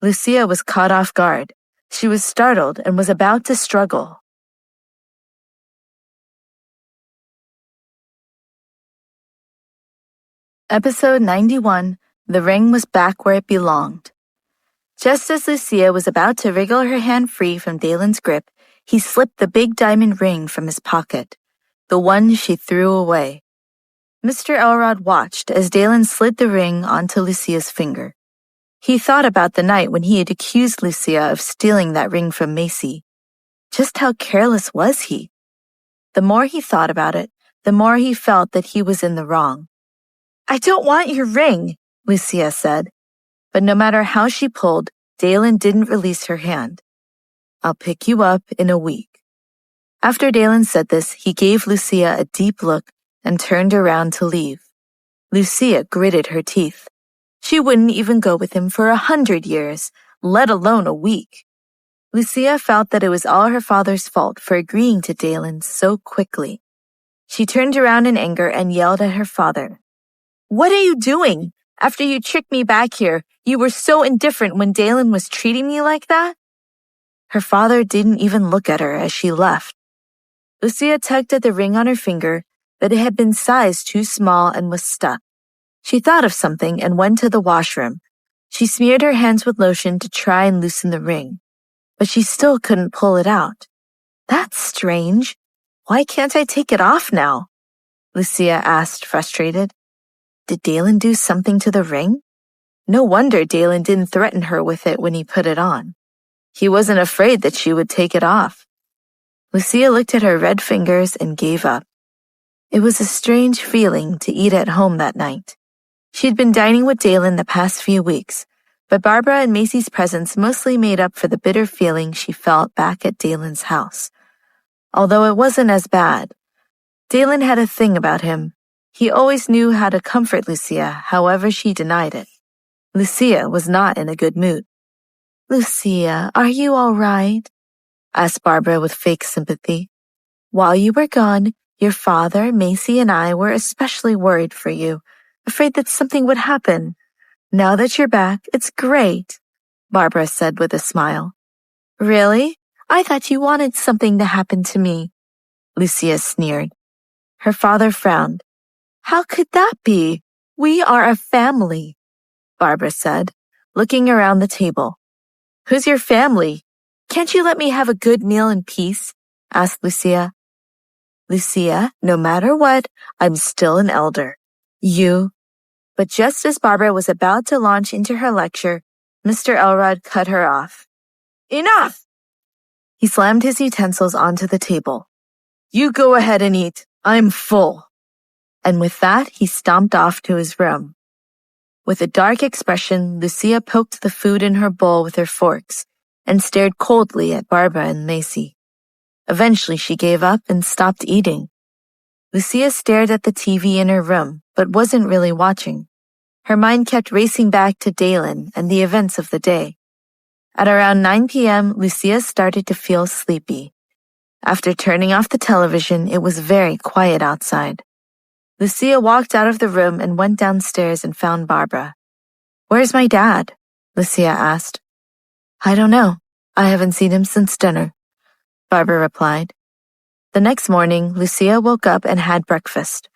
Lucia was caught off guard. She was startled and was about to struggle. Episode 91, The Ring Was Back Where It Belonged. Just as Lucia was about to wriggle her hand free from Dalen's grip, he slipped the big diamond ring from his pocket, the one she threw away. Mr. Elrod watched as Dalen slid the ring onto Lucia's finger. He thought about the night when he had accused Lucia of stealing that ring from Macy. Just how careless was he? The more he thought about it, the more he felt that he was in the wrong. "I don't want your ring," Lucia said. But no matter how she pulled, Dalen didn't release her hand. "I'll pick you up in a week." After Dalen said this, he gave Lucia a deep look and turned around to leave. Lucia gritted her teeth. She wouldn't even go with him for 100 years, let alone a week. Lucia felt that it was all her father's fault for agreeing to Dalen so quickly. She turned around in anger and yelled at her father. "What are you doing? After you tricked me back here, you were so indifferent when Dalen was treating me like that?" Her father didn't even look at her as she left. Lucia tugged at the ring on her finger, but it had been sized too small and was stuck. She thought of something and went to the washroom. She smeared her hands with lotion to try and loosen the ring, but she still couldn't pull it out. "That's strange. Why can't I take it off now?" Lucia asked, frustrated. Did Dalen do something to the ring? No wonder Dalen didn't threaten her with it when he put it on. He wasn't afraid that she would take it off. Lucia looked at her red fingers and gave up. It was a strange feeling to eat at home that night. She'd been dining with Dalen the past few weeks, but Barbara and Macy's presence mostly made up for the bitter feeling she felt back at Dalen's house. Although it wasn't as bad. Dalen had a thing about him. He always knew how to comfort Lucia, however she denied it. Lucia was not in a good mood. "Lucia, are you all right?" asked Barbara with fake sympathy. "While you were gone, your father, Macy, and I were especially worried for you, afraid that something would happen. Now that you're back, it's great," Barbara said with a smile. "Really? I thought you wanted something to happen to me," Lucia sneered. Her father frowned. "How could that be? We are a family," Barbara said, looking around the table. "Who's your family? Can't you let me have a good meal in peace?" asked Lucia. "Lucia, no matter what, I'm still an elder. You..." But just as Barbara was about to launch into her lecture, Mr. Elrod cut her off. "Enough!" He slammed his utensils onto the table. "You go ahead and eat. I'm full." And with that, he stomped off to his room. With a dark expression, Lucia poked the food in her bowl with her forks and stared coldly at Barbara and Macy. Eventually, she gave up and stopped eating. Lucia stared at the TV in her room, but wasn't really watching. Her mind kept racing back to Dalen and the events of the day. At around 9 p.m., Lucia started to feel sleepy. After turning off the television, it was very quiet outside. Lucia walked out of the room and went downstairs and found Barbara. "Where's my dad?" Lucia asked. "I don't know. I haven't seen him since dinner," Barbara replied. The next morning, Lucia woke up and had breakfast.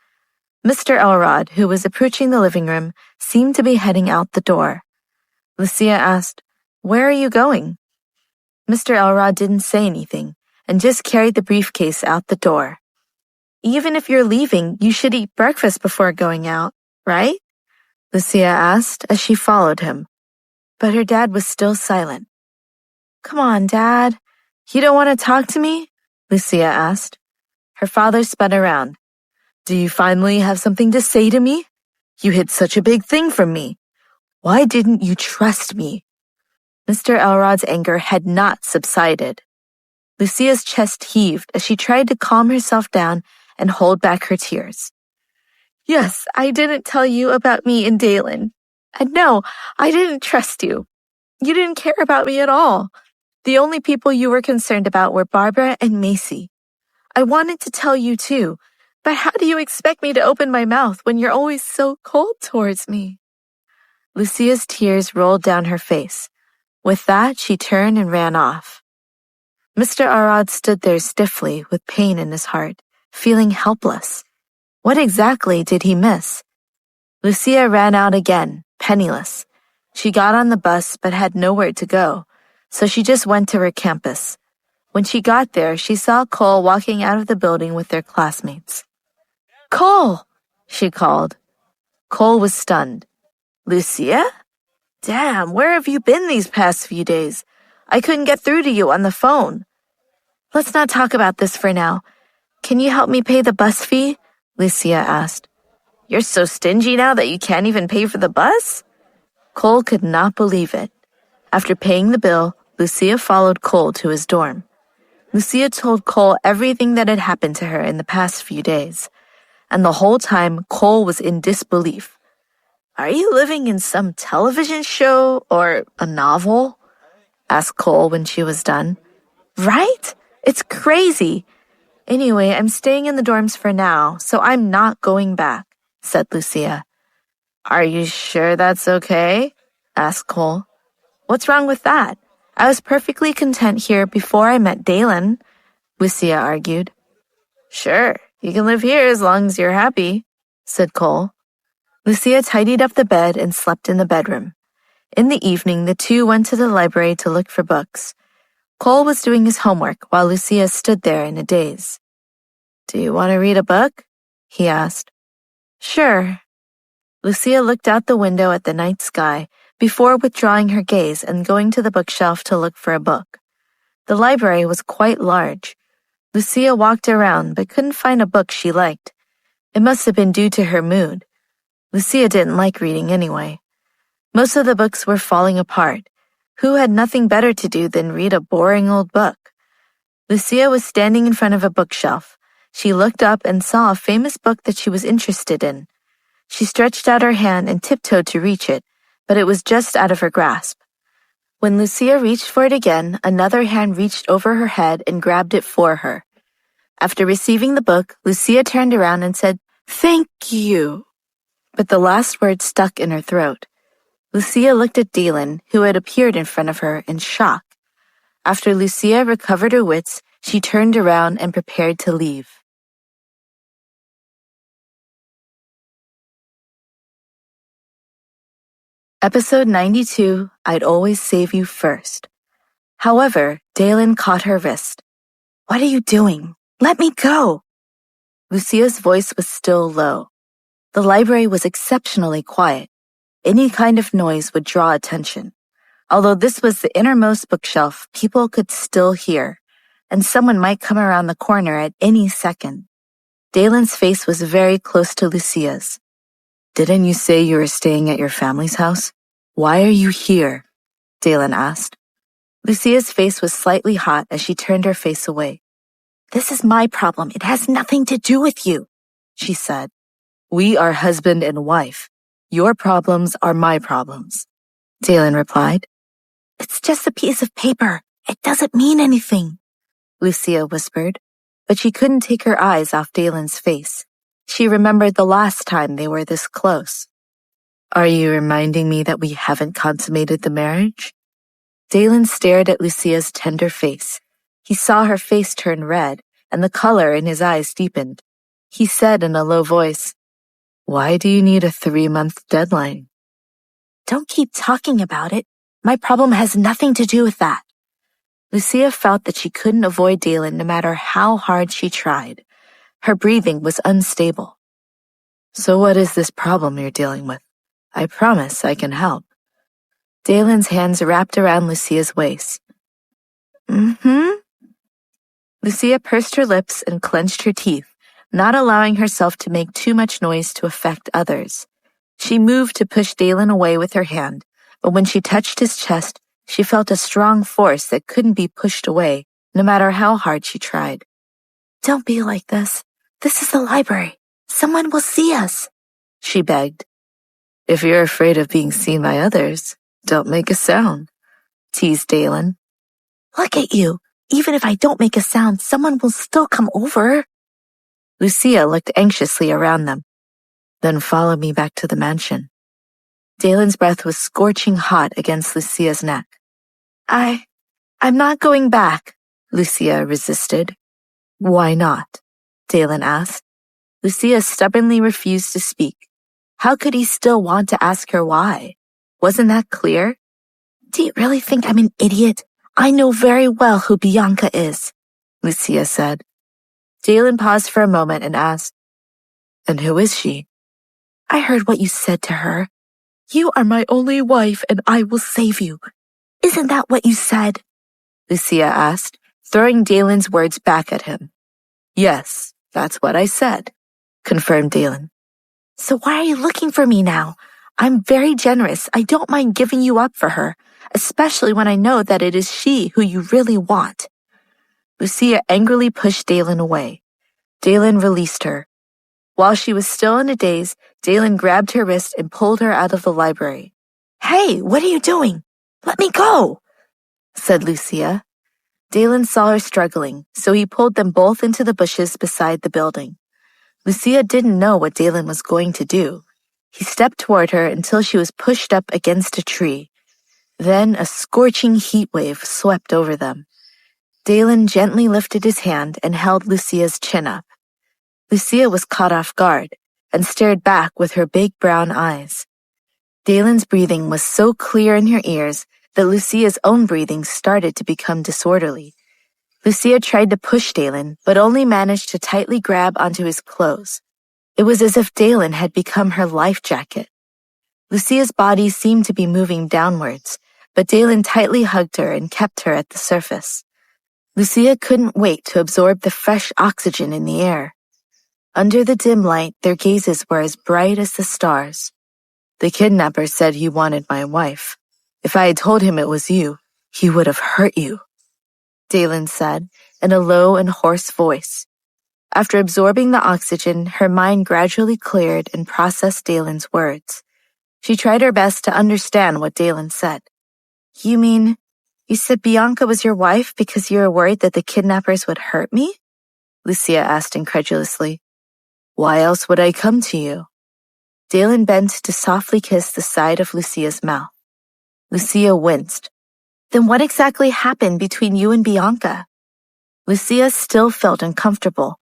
Mr. Elrod, who was approaching the living room, seemed to be heading out the door. Lucia asked, "Where are you going?" Mr. Elrod didn't say anything and just carried the briefcase out the door. "Even if you're leaving, you should eat breakfast before going out, right?" Lucia asked as she followed him. But her dad was still silent. "Come on, Dad. You don't want to talk to me?" Lucia asked. Her father spun around. "Do you finally have something to say to me? You hid such a big thing from me. Why didn't you trust me?" Mr. Elrod's anger had not subsided. Lucia's chest heaved as she tried to calm herself down and hold back her tears. "Yes, I didn't tell you about me and Dalen. And no, I didn't trust you. You didn't care about me at all. The only people you were concerned about were Barbara and Macy. I wanted to tell you too, but how do you expect me to open my mouth when you're always so cold towards me?" Lucia's tears rolled down her face. With that, she turned and ran off. Mr. Arad stood there stiffly with pain in his heart, feeling helpless. What exactly did he miss? Lucia ran out again, penniless. She got on the bus but had nowhere to go, so she just went to her campus. When she got there, she saw Cole walking out of the building with their classmates. "Cole!" she called. Cole was stunned. "Lucia? Damn, where have you been these past few days? I couldn't get through to you on the phone." "Let's not talk about this for now. Can you help me pay the bus fee?" Lucia asked. "You're so stingy now that you can't even pay for the bus?" Cole could not believe it. After paying the bill, Lucia followed Cole to his dorm. Lucia told Cole everything that had happened to her in the past few days, and the whole time Cole was in disbelief. "Are you living in some television show or a novel?" asked Cole when she was done. "Right? It's crazy. Anyway, I'm staying in the dorms for now, so I'm not going back," said Lucia. "Are you sure that's okay?" asked Cole. "What's wrong with that? I was perfectly content here before I met Dalen," Lucia argued. "Sure, you can live here as long as you're happy," said Cole. Lucia tidied up the bed and slept in the bedroom. In the evening, the two went to the library to look for books. Cole was doing his homework while Lucia stood there in a daze. "Do you want to read a book?" he asked. "Sure." Lucia looked out the window at the night sky before withdrawing her gaze and going to the bookshelf to look for a book. The library was quite large. Lucia walked around but couldn't find a book she liked. It must have been due to her mood. Lucia didn't like reading anyway. Most of the books were falling apart. Who had nothing better to do than read a boring old book? Lucia was standing in front of a bookshelf. She looked up and saw a famous book that she was interested in. She stretched out her hand and tiptoed to reach it, but it was just out of her grasp. When Lucia reached for it again, another hand reached over her head and grabbed it for her. After receiving the book, Lucia turned around and said, "Thank you." But the last word stuck in her throat. Lucia looked at Dalen, who had appeared in front of her, in shock. After Lucia recovered her wits, she turned around and prepared to leave. Episode 92, I'd Always Save You First. However, Dalen caught her wrist. "What are you doing? Let me go!" Lucia's voice was still low. The library was exceptionally quiet. Any kind of noise would draw attention. Although this was the innermost bookshelf, people could still hear, and someone might come around the corner at any second. Dalen's face was very close to Lucia's. "Didn't you say you were staying at your family's house? Why are you here?" Dalen asked. Lucia's face was slightly hot as she turned her face away. "This is my problem. It has nothing to do with you," she said. "We are husband and wife. Your problems are my problems," Dalen replied. "It's just a piece of paper. It doesn't mean anything," Lucia whispered, but she couldn't take her eyes off Dalen's face. She remembered the last time they were this close. "Are you reminding me that we haven't consummated the marriage?" Dalen stared at Lucia's tender face. He saw her face turn red, and the color in his eyes deepened. He said in a low voice, "Why do you need a 3-month deadline?" "Don't keep talking about it. My problem has nothing to do with that." Lucia felt that she couldn't avoid Dalen no matter how hard she tried. Her breathing was unstable. "So what is this problem you're dealing with? I promise I can help." Dalen's hands wrapped around Lucia's waist. Lucia pursed her lips and clenched her teeth, not allowing herself to make too much noise to affect others. She moved to push Dalen away with her hand, but when she touched his chest, she felt a strong force that couldn't be pushed away, no matter how hard she tried. "Don't be like this. This is the library. Someone will see us," she begged. "If you're afraid of being seen by others, don't make a sound," teased Dalen. "Look at you. Even if I don't make a sound, someone will still come over." Lucia looked anxiously around them. "Then follow me back to the mansion." Dalen's breath was scorching hot against Lucia's neck. I'm not going back, Lucia resisted. Why not? Dalen asked. Lucia stubbornly refused to speak. How could he still want to ask her why? Wasn't that clear? Do you really think I'm an idiot? I know very well who Bianca is, Lucia said. Dalen paused for a moment and asked, And who is she? I heard what you said to her. You are my only wife and I will save you. Isn't that what you said? Lucia asked, throwing Dalen's words back at him. Yes, that's what I said, confirmed Dalen. So why are you looking for me now? I'm very generous. I don't mind giving you up for her, especially when I know that it is she who you really want. Lucia angrily pushed Dalen away. Dalen released her. While she was still in a daze, Dalen grabbed her wrist and pulled her out of the library. Hey, what are you doing? Let me go, said Lucia. Dalen saw her struggling, so he pulled them both into the bushes beside the building. Lucia didn't know what Dalen was going to do. He stepped toward her until she was pushed up against a tree. Then a scorching heat wave swept over them. Dalen gently lifted his hand and held Lucia's chin up. Lucia was caught off guard and stared back with her big brown eyes. Dalen's breathing was so clear in her ears that Lucia's own breathing started to become disorderly. Lucia tried to push Dalen, but only managed to tightly grab onto his clothes. It was as if Dalen had become her life jacket. Lucia's body seemed to be moving downwards, but Dalen tightly hugged her and kept her at the surface. Lucia couldn't wait to absorb the fresh oxygen in the air. Under the dim light, their gazes were as bright as the stars. The kidnapper said he wanted my wife. If I had told him it was you, he would have hurt you, Dalen said in a low and hoarse voice. After absorbing the oxygen, her mind gradually cleared and processed Dalen's words. She tried her best to understand what Dalen said. You mean, you said Bianca was your wife because you were worried that the kidnappers would hurt me? Lucia asked incredulously. Why else would I come to you? Dalen bent to softly kiss the side of Lucia's mouth. Lucia winced. Then what exactly happened between you and Bianca? Lucia still felt uncomfortable.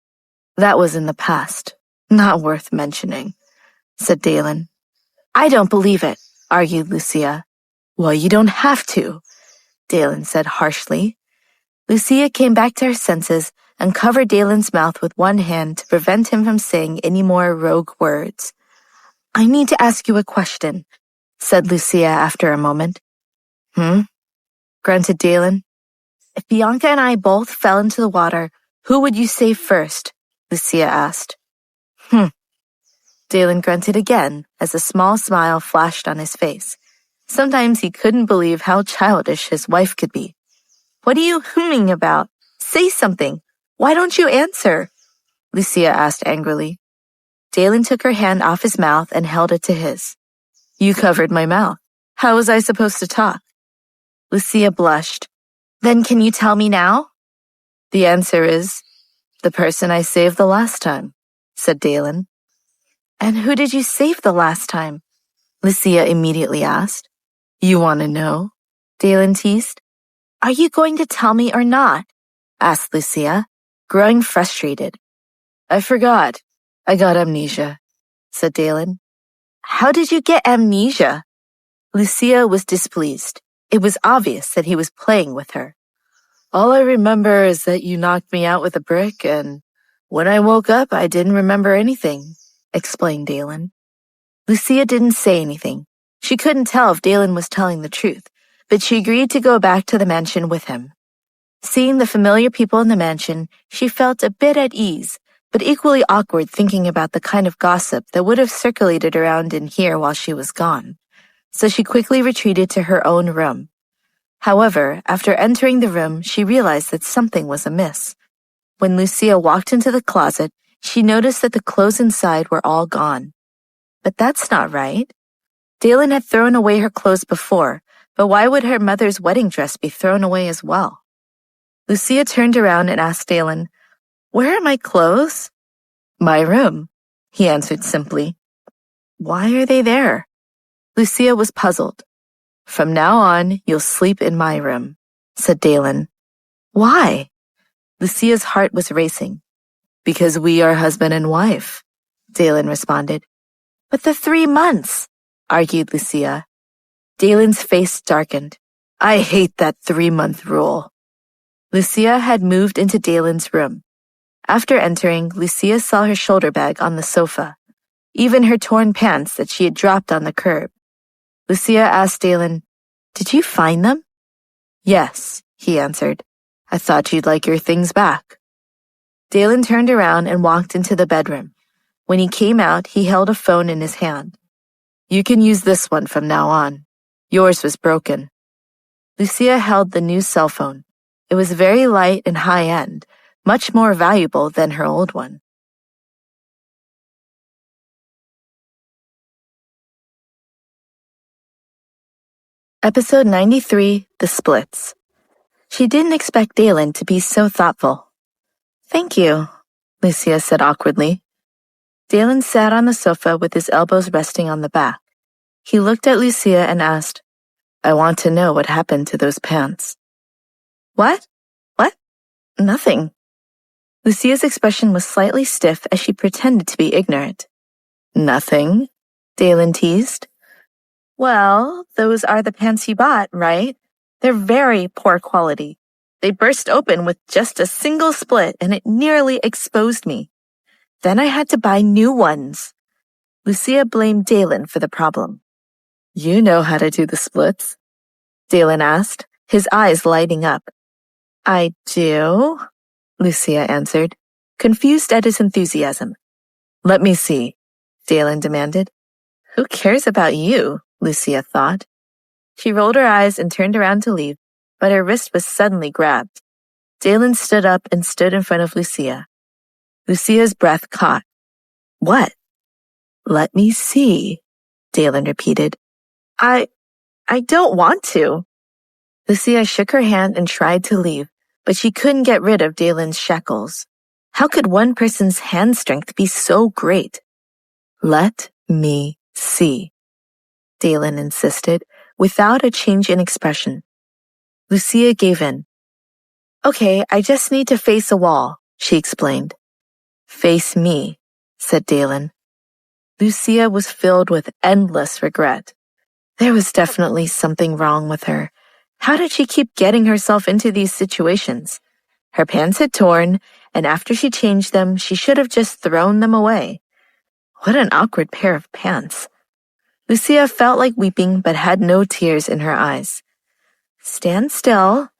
That was in the past. Not worth mentioning, said Dalen. I don't believe it, argued Lucia. Well, you don't have to, Dalen said harshly. Lucia came back to her senses and covered Dalen's mouth with one hand to prevent him from saying any more rogue words. I need to ask you a question, said Lucia after a moment. Grunted Dalen. If Bianca and I both fell into the water, who would you save first? Lucia asked. Dalen grunted again as a small smile flashed on his face. Sometimes he couldn't believe how childish his wife could be. What are you humming about? Say something. Why don't you answer? Lucia asked angrily. Dalen took her hand off his mouth and held it to his. You covered my mouth. How was I supposed to talk? Lucia blushed. Then can you tell me now? The answer is, the person I saved the last time, said Dalen. And who did you save the last time? Lucia immediately asked. You want to know? Dalen teased. Are you going to tell me or not? Asked Lucia, growing frustrated. I forgot. I got amnesia, said Dalen. How did you get amnesia? Lucia was displeased. It was obvious that he was playing with her. All I remember is that you knocked me out with a brick, and when I woke up, I didn't remember anything, explained Dalen. Lucia didn't say anything. She couldn't tell if Dalen was telling the truth, but she agreed to go back to the mansion with him. Seeing the familiar people in the mansion, she felt a bit at ease, but equally awkward thinking about the kind of gossip that would have circulated around in here while she was gone. So she quickly retreated to her own room. However, after entering the room, she realized that something was amiss. When Lucia walked into the closet, she noticed that the clothes inside were all gone. But that's not right. Dalen had thrown away her clothes before, but why would her mother's wedding dress be thrown away as well? Lucia turned around and asked Dalen, Where are my clothes? My room, he answered simply. Why are they there? Lucia was puzzled. From now on, you'll sleep in my room, said Dalen. Why? Lucia's heart was racing. Because we are husband and wife, Dalen responded. But the 3 months, argued Lucia. Dalen's face darkened. I hate that 3-month rule. Lucia had moved into Dalen's room. After entering, Lucia saw her shoulder bag on the sofa, even her torn pants that she had dropped on the curb. Lucia asked Dalen, Did you find them? Yes, he answered. I thought you'd like your things back. Dalen turned around and walked into the bedroom. When he came out, he held a phone in his hand. You can use this one from now on. Yours was broken. Lucia held the new cell phone. It was very light and high-end, much more valuable than her old one. Episode 93, The Splits. She didn't expect Dalen to be so thoughtful. Thank you, Lucia said awkwardly. Dalen sat on the sofa with his elbows resting on the back. He looked at Lucia and asked, I want to know what happened to those pants. What? What? Nothing. Lucia's expression was slightly stiff as she pretended to be ignorant. Nothing? Dalen teased. Well, those are the pants you bought, right? They're very poor quality. They burst open with just a single split and it nearly exposed me. Then I had to buy new ones. Lucia blamed Dalen for the problem. You know how to do the splits? Dalen asked, his eyes lighting up. I do, Lucia answered, confused at his enthusiasm. Let me see, Dalen demanded. Who cares about you? Lucia thought. She rolled her eyes and turned around to leave, but her wrist was suddenly grabbed. Dalen stood up and stood in front of Lucia. Lucia's breath caught. What? Let me see, Dalen repeated. I don't want to. Lucia shook her hand and tried to leave, but she couldn't get rid of Dalen's shackles. How could one person's hand strength be so great? Let me see, Dalen insisted, without a change in expression. Lucia gave in. Okay, I just need to face a wall, she explained. Face me, said Dalen. Lucia was filled with endless regret. There was definitely something wrong with her. How did she keep getting herself into these situations? Her pants had torn, and after she changed them, she should have just thrown them away. What an awkward pair of pants. Lucia felt like weeping but had no tears in her eyes. Stand still.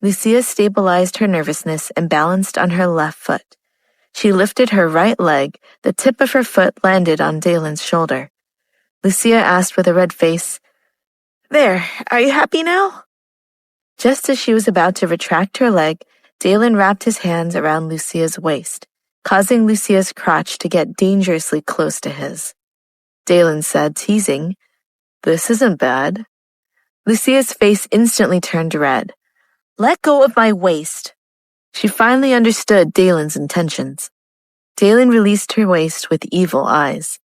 Lucia stabilized her nervousness and balanced on her left foot. She lifted her right leg. The tip of her foot landed on Dalen's shoulder. Lucia asked with a red face, There, are you happy now? Just as she was about to retract her leg, Dalen wrapped his hands around Lucia's waist, causing Lucia's crotch to get dangerously close to his. Dalen said, teasing, This isn't bad. Lucia's face instantly turned red. Let go of my waist. She finally understood Dalen's intentions. Dalen released her waist with evil eyes.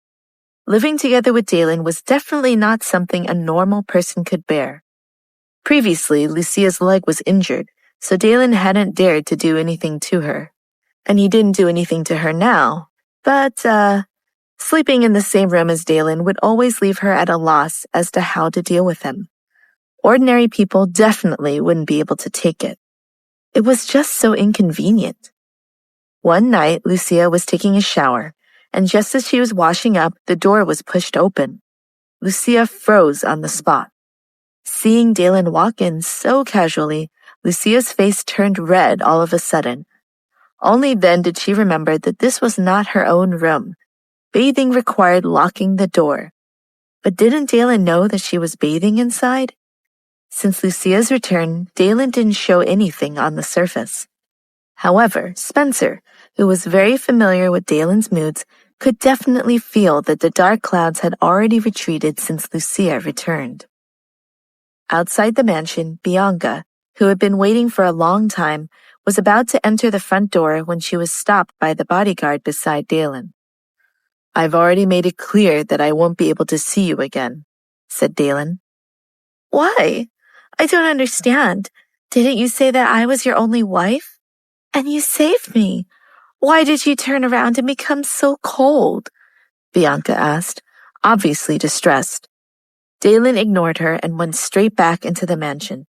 Living together with Dalen was definitely not something a normal person could bear. Previously, Lucia's leg was injured, so Dalen hadn't dared to do anything to her. And he didn't do anything to her now, but, sleeping in the same room as Dalen would always leave her at a loss as to how to deal with him. Ordinary people definitely wouldn't be able to take it. It was just so inconvenient. One night, Lucia was taking a shower, and just as she was washing up, the door was pushed open. Lucia froze on the spot. Seeing Dalen walk in so casually, Lucia's face turned red all of a sudden. Only then did she remember that this was not her own room. Bathing required locking the door. But didn't Dalen know that she was bathing inside? Since Lucia's return, Dalen didn't show anything on the surface. However, Spencer, who was very familiar with Dalen's moods, could definitely feel that the dark clouds had already retreated since Lucia returned. Outside the mansion, Bianca, who had been waiting for a long time, was about to enter the front door when she was stopped by the bodyguard beside Dalen. I've already made it clear that I won't be able to see you again, said Dalen. Why? I don't understand. Didn't you say that I was your only wife? And you saved me. Why did you turn around and become so cold? Bianca asked, obviously distressed. Dalen ignored her and went straight back into the mansion.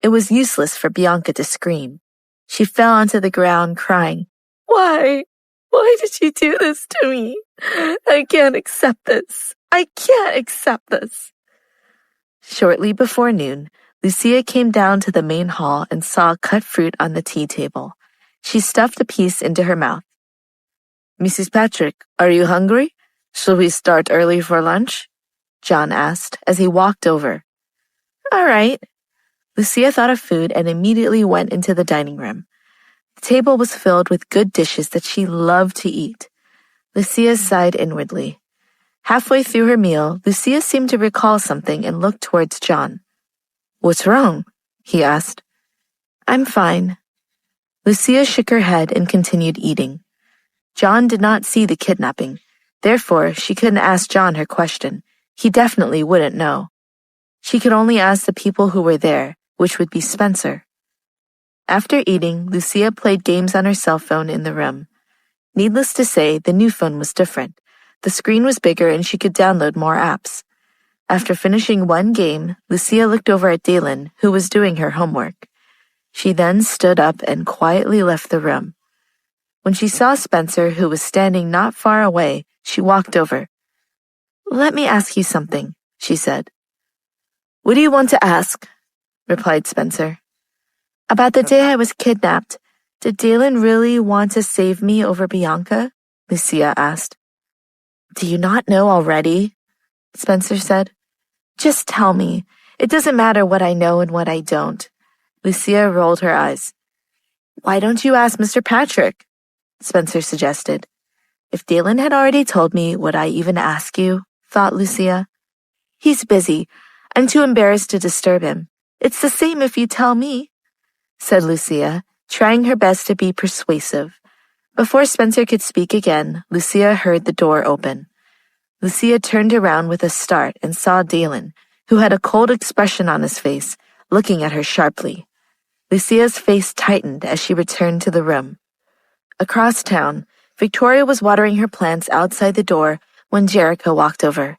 It was useless for Bianca to scream. She fell onto the ground crying, Why? Why did you do this to me? I can't accept this. I can't accept this. Shortly before noon, Lucia came down to the main hall and saw cut fruit on the tea table. She stuffed a piece into her mouth. Mrs. Patrick, are you hungry? Shall we start early for lunch? John asked as he walked over. All right. Lucia thought of food and immediately went into the dining room. The table was filled with good dishes that she loved to eat. Lucia sighed inwardly. Halfway through her meal, Lucia seemed to recall something and looked towards John. What's wrong? He asked. I'm fine. Lucia shook her head and continued eating. John did not see the kidnapping. Therefore, she couldn't ask John her question. He definitely wouldn't know. She could only ask the people who were there, which would be Spencer. After eating, Lucia played games on her cell phone in the room. Needless to say, the new phone was different. The screen was bigger and she could download more apps. After finishing one game, Lucia looked over at Dalen, who was doing her homework. She then stood up and quietly left the room. When she saw Spencer, who was standing not far away, she walked over. Let me ask you something, she said. What do you want to ask? Replied Spencer. About the day I was kidnapped, did Dalen really want to save me over Bianca? Lucia asked. Do you not know already? Spencer said. Just tell me. It doesn't matter what I know and what I don't. Lucia rolled her eyes. Why don't you ask Mr. Patrick? Spencer suggested. If Dalen had already told me, would I even ask you? Thought Lucia. He's busy. I'm too embarrassed to disturb him. It's the same if you tell me, said Lucia, trying her best to be persuasive. Before Spencer could speak again, Lucia heard the door open. Lucia turned around with a start and saw Dalen, who had a cold expression on his face, looking at her sharply. Lucia's face tightened as she returned to the room. Across town, Victoria was watering her plants outside the door when Jerica walked over.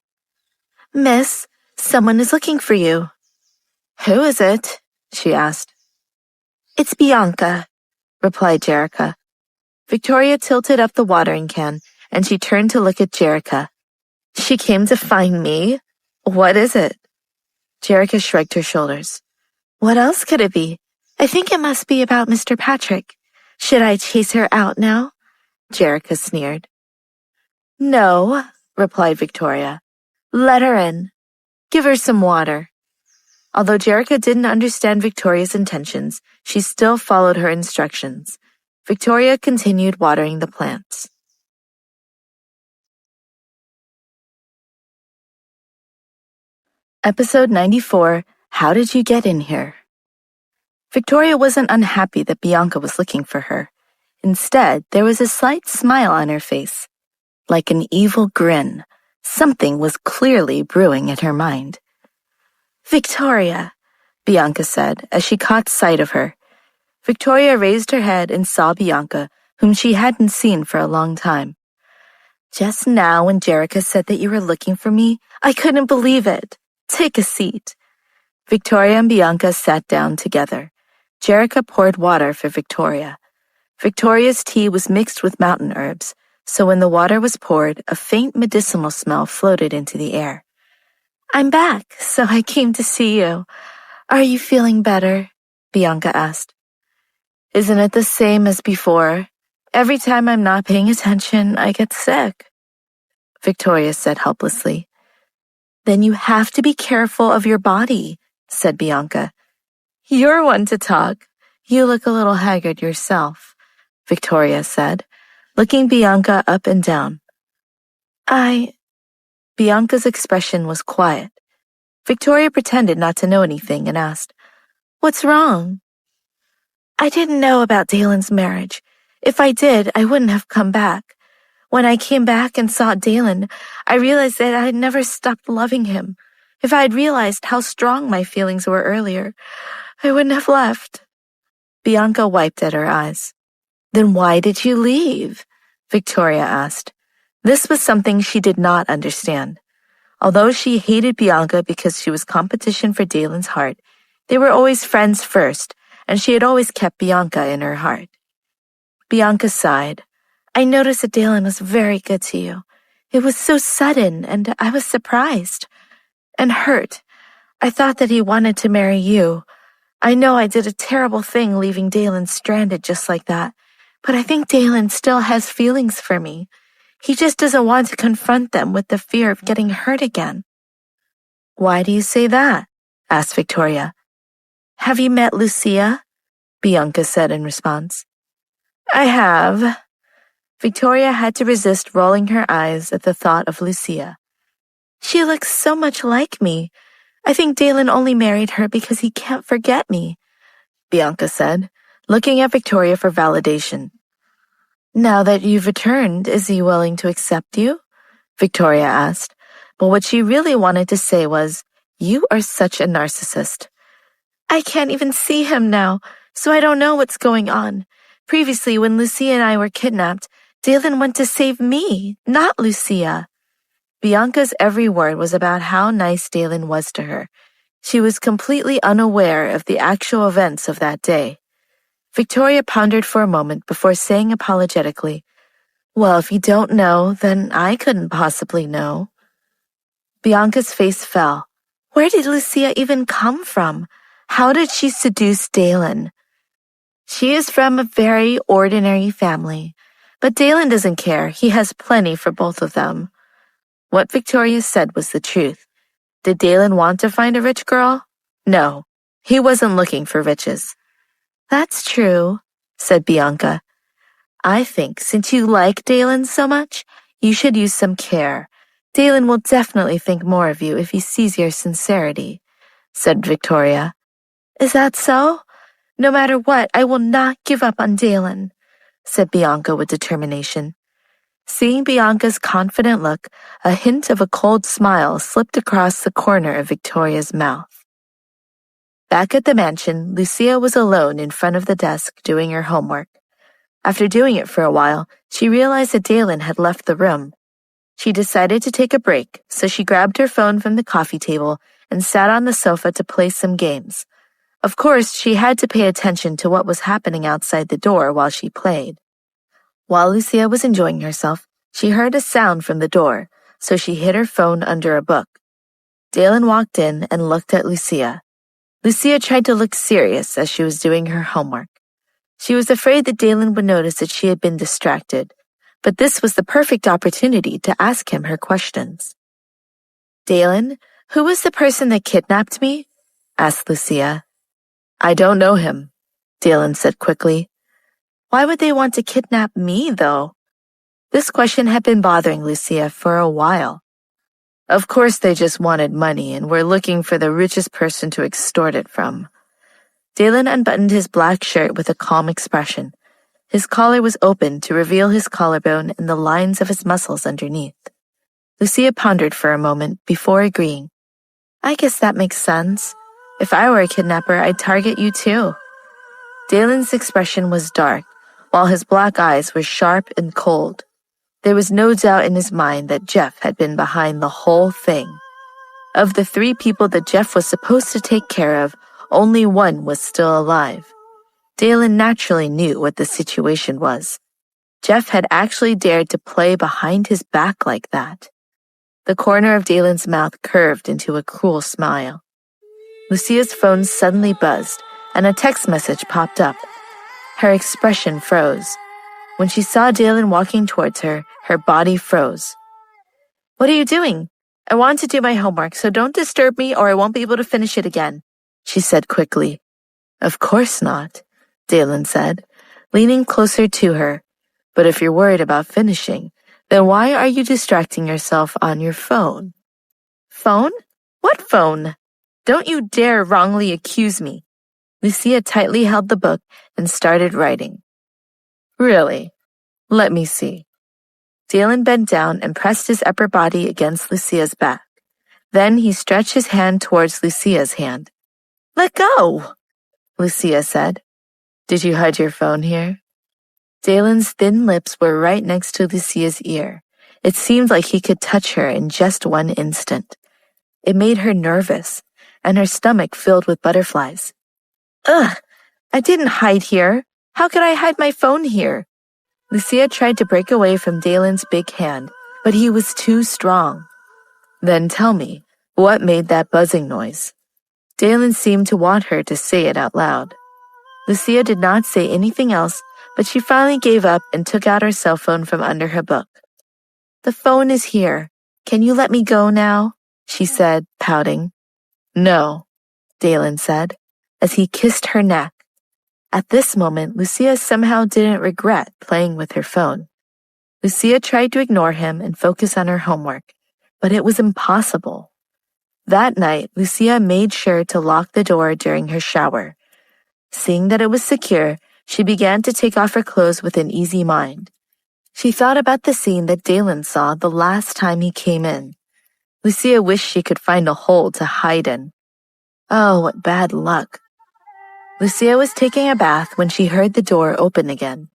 Miss, someone is looking for you. Who is it? She asked. It's Bianca, replied Jerica. Victoria tilted up the watering can, and she turned to look at Jerica. She came to find me? What is it? Jerica shrugged her shoulders. What else could it be? I think it must be about Mr. Patrick. Should I chase her out now? Jerica sneered. No, replied Victoria. Let her in. Give her some water. Although Jerica didn't understand Victoria's intentions, she still followed her instructions. Victoria continued watering the plants. Episode 94, How Did You Get in Here? Victoria wasn't unhappy that Bianca was looking for her. Instead, there was a slight smile on her face. Like an evil grin, something was clearly brewing in her mind. Victoria, Bianca said as she caught sight of her. Victoria raised her head and saw Bianca, whom she hadn't seen for a long time. Just now when Jerica said that you were looking for me, I couldn't believe it. Take a seat. Victoria and Bianca sat down together. Jerica poured water for Victoria. Victoria's tea was mixed with mountain herbs, so when the water was poured, a faint medicinal smell floated into the air. I'm back, so I came to see you. Are you feeling better? Bianca asked. Isn't it the same as before? Every time I'm not paying attention, I get sick. Victoria said helplessly. Then you have to be careful of your body, said Bianca. You're one to talk. You look a little haggard yourself, Victoria said, looking Bianca up and down. Bianca's expression was quiet. Victoria pretended not to know anything and asked, What's wrong? I didn't know about Dalen's marriage. If I did, I wouldn't have come back. When I came back and saw Dalen, I realized that I had never stopped loving him. If I'd realized how strong my feelings were earlier, I wouldn't have left." Bianca wiped at her eyes. "Then why did you leave?" Victoria asked. This was something she did not understand. Although she hated Bianca because she was competition for Dalen's heart, they were always friends first, and she had always kept Bianca in her heart. Bianca sighed. "I noticed that Dalen was very good to you. It was so sudden, and I was surprised and hurt. I thought that he wanted to marry you. I know I did a terrible thing leaving Dalen stranded just like that, but I think Dalen still has feelings for me. He just doesn't want to confront them with the fear of getting hurt again." "Why do you say that?" asked Victoria. "Have you met Lucia?" Bianca said in response. "I have." Victoria had to resist rolling her eyes at the thought of Lucia. "She looks so much like me. I think Dalen only married her because he can't forget me," Bianca said, looking at Victoria for validation. "Now that you've returned, is he willing to accept you?" Victoria asked, but what she really wanted to say was, "You are such a narcissist." "I can't even see him now, so I don't know what's going on. Previously, when Lucia and I were kidnapped, Dalen went to save me, not Lucia." Bianca's every word was about how nice Dalen was to her. She was completely unaware of the actual events of that day. Victoria pondered for a moment before saying apologetically, "Well, if you don't know, then I couldn't possibly know." Bianca's face fell. Where did Lucia even come from? How did she seduce Dalen? "She is from a very ordinary family, but Dalen doesn't care. He has plenty for both of them." What Victoria said was the truth. Did Dalen want to find a rich girl? No, he wasn't looking for riches. "That's true," said Bianca. "I think since you like Dalen so much, you should use some care. Dalen will definitely think more of you if he sees your sincerity," said Victoria. "Is that so? No matter what, I will not give up on Dalen," said Bianca with determination. Seeing Bianca's confident look, a hint of a cold smile slipped across the corner of Victoria's mouth. Back at the mansion, Lucia was alone in front of the desk doing her homework. After doing it for a while, she realized that Dalen had left the room. She decided to take a break, so she grabbed her phone from the coffee table and sat on the sofa to play some games. Of course, she had to pay attention to what was happening outside the door while she played. While Lucia was enjoying herself, she heard a sound from the door, so she hid her phone under a book. Dalen walked in and looked at Lucia. Lucia tried to look serious as she was doing her homework. She was afraid that Dalen would notice that she had been distracted, but this was the perfect opportunity to ask him her questions. "Dalen, who was the person that kidnapped me?" asked Lucia. "I don't know him," Dalen said quickly. "Why would they want to kidnap me, though?" This question had been bothering Lucia for a while. "Of course they just wanted money and were looking for the richest person to extort it from." Dalen unbuttoned his black shirt with a calm expression. His collar was open to reveal his collarbone and the lines of his muscles underneath. Lucia pondered for a moment before agreeing. "I guess that makes sense. If I were a kidnapper, I'd target you too." Dalen's expression was dark, while his black eyes were sharp and cold. There was no doubt in his mind that Jeff had been behind the whole thing. Of the 3 people that Jeff was supposed to take care of, only one was still alive. Dalen naturally knew what the situation was. Jeff had actually dared to play behind his back like that. The corner of Dalen's mouth curved into a cruel smile. Lucia's phone suddenly buzzed, and a text message popped up. Her expression froze. When she saw Dalen walking towards her, her body froze. "What are you doing? I want to do my homework, so don't disturb me or I won't be able to finish it again," she said quickly. "Of course not," Dalen said, leaning closer to her. "But if you're worried about finishing, then why are you distracting yourself on your phone?" "Phone? What phone? Don't you dare wrongly accuse me." Lucia tightly held the book and started writing. "Really? Let me see." Dalen bent down and pressed his upper body against Lucia's back. Then he stretched his hand towards Lucia's hand. "Let go," Lucia said. "Did you hide your phone here?" Dalen's thin lips were right next to Lucia's ear. It seemed like he could touch her in just one instant. It made her nervous, and her stomach filled with butterflies. "Ugh! I didn't hide here. How could I hide my phone here?" Lucia tried to break away from Dalen's big hand, but he was too strong. "Then tell me, what made that buzzing noise?" Dalen seemed to want her to say it out loud. Lucia did not say anything else, but she finally gave up and took out her cell phone from under her book. "The phone is here. Can you let me go now?" she said, pouting. "No," Dalen said, as he kissed her neck. At this moment, Lucia somehow didn't regret playing with her phone. Lucia tried to ignore him and focus on her homework, but it was impossible. That night, Lucia made sure to lock the door during her shower. Seeing that it was secure, she began to take off her clothes with an easy mind. She thought about the scene that Dalen saw the last time he came in. Lucia wished she could find a hole to hide in. Oh, what bad luck. Lucia was taking a bath when she heard the door open again.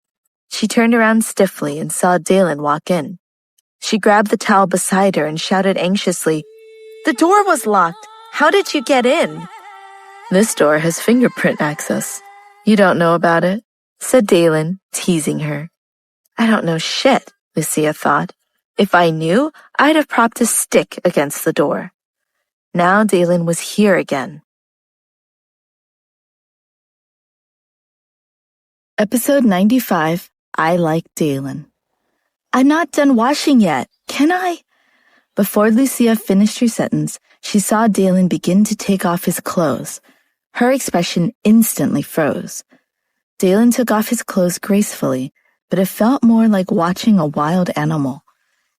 She turned around stiffly and saw Dalen walk in. She grabbed the towel beside her and shouted anxiously, "The door was locked! How did you get in?" "This door has fingerprint access. You don't know about it?" said Dalen, teasing her. "I don't know shit," Lucia thought. "If I knew, I'd have propped a stick against the door." Now Dalen was here again. Episode 95, I Like Dalen. "I'm not done washing yet, can I?" Before Lucia finished her sentence, she saw Dalen begin to take off his clothes. Her expression instantly froze. Dalen took off his clothes gracefully, but it felt more like watching a wild animal.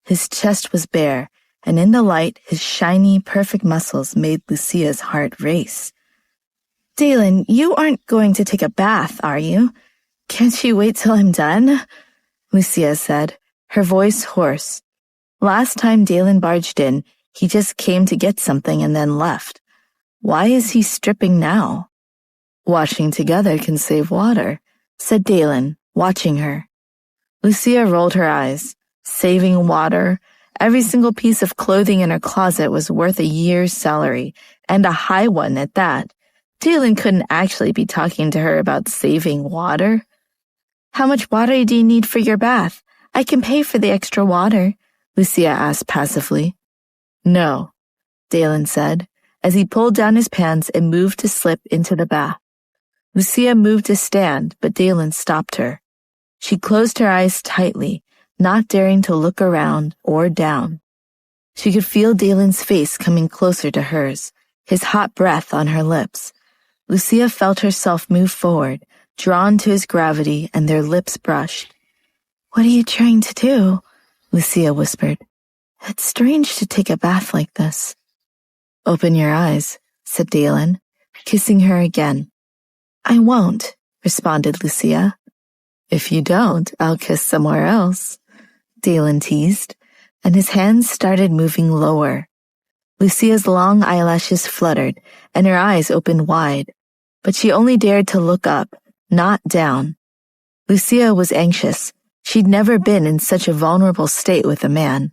His chest was bare, and in the light, his shiny, perfect muscles made Lucia's heart race. "Dalen, you aren't going to take a bath, are you? Can't you wait till I'm done?" Lucia said, her voice hoarse. Last time Dalen barged in, he just came to get something and then left. Why is he stripping now? "Washing together can save water," said Dalen, watching her. Lucia rolled her eyes. Saving water? Every single piece of clothing in her closet was worth a year's salary, and a high one at that. Dalen couldn't actually be talking to her about saving water. "How much water do you need for your bath? I can pay for the extra water," Lucia asked passively. "No," Dalen said, as he pulled down his pants and moved to slip into the bath. Lucia moved to stand, but Dalen stopped her. She closed her eyes tightly, not daring to look around or down. She could feel Dalen's face coming closer to hers, his hot breath on her lips. Lucia felt herself move forward, drawn to his gravity, and their lips brushed. "What are you trying to do?" Lucia whispered. "It's strange to take a bath like this." "Open your eyes," said Dalen, kissing her again. "I won't," responded Lucia. "If you don't, I'll kiss somewhere else," Dalen teased, and his hands started moving lower. Lucia's long eyelashes fluttered, and her eyes opened wide, but she only dared to look up, not down. Lucia was anxious. She'd never been in such a vulnerable state with a man.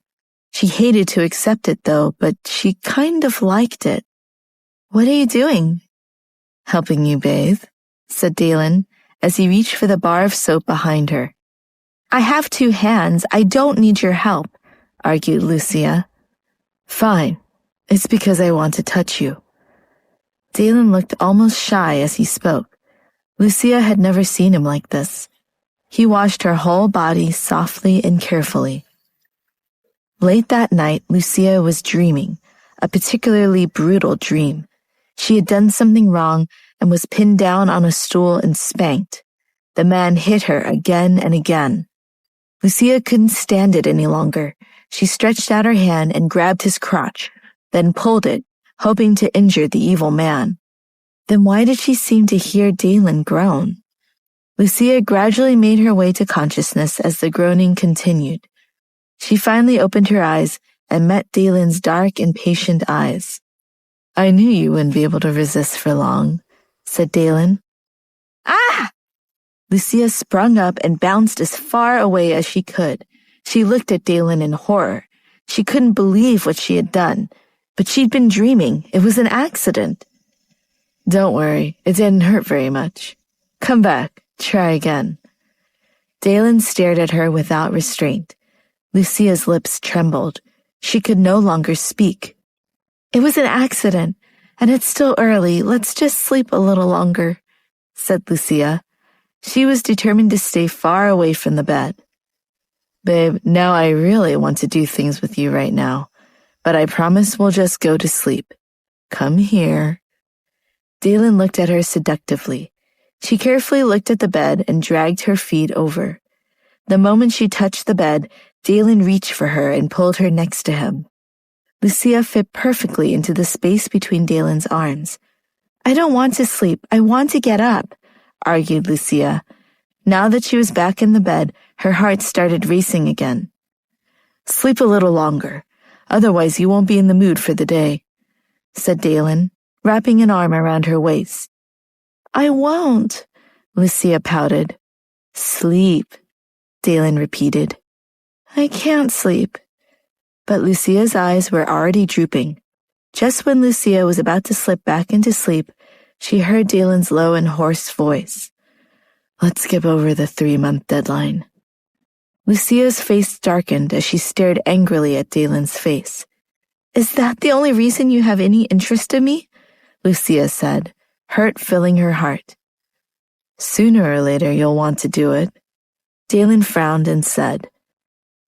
She hated to accept it, though, but she kind of liked it. "What are you doing?" "Helping you bathe," said Dalen, as he reached for the bar of soap behind her. "I have 2 hands. I don't need your help," argued Lucia. "Fine. It's because I want to touch you." Dalen looked almost shy as he spoke. Lucia had never seen him like this. He washed her whole body softly and carefully. Late that night, Lucia was dreaming, a particularly brutal dream. She had done something wrong and was pinned down on a stool and spanked. The man hit her again and again. Lucia couldn't stand it any longer. She stretched out her hand and grabbed his crotch, then pulled it, hoping to injure the evil man. Then why did she seem to hear Dalen groan? Lucia gradually made her way to consciousness as the groaning continued. She finally opened her eyes and met Dalen's dark, impatient eyes. "I knew you wouldn't be able to resist for long," said Dalen. Ah! Lucia sprung up and bounced as far away as she could. She looked at Dalen in horror. She couldn't believe what she had done, but she'd been dreaming. It was an accident. "Don't worry, it didn't hurt very much. Come back, try again." Dalen stared at her without restraint. Lucia's lips trembled. She could no longer speak. "It was an accident, and it's still early. Let's just sleep a little longer," said Lucia. She was determined to stay far away from the bed. "Babe, now I really want to do things with you right now, but I promise we'll just go to sleep. Come here." Dalen looked at her seductively. She carefully looked at the bed and dragged her feet over. The moment she touched the bed, Dalen reached for her and pulled her next to him. Lucia fit perfectly into the space between Dalen's arms. "I don't want to sleep. I want to get up," argued Lucia. Now that she was back in the bed, her heart started racing again. "Sleep a little longer. Otherwise you won't be in the mood for the day," said Dalen, wrapping an arm around her waist. "I won't," Lucia pouted. "Sleep," Dalen repeated. "I can't sleep." But Lucia's eyes were already drooping. Just when Lucia was about to slip back into sleep, she heard Dalen's low and hoarse voice. "Let's skip over the 3-month deadline." Lucia's face darkened as she stared angrily at Dalen's face. "Is that the only reason you have any interest in me?" Lucia said, hurt filling her heart. "Sooner or later you'll want to do it." Dalen frowned and said.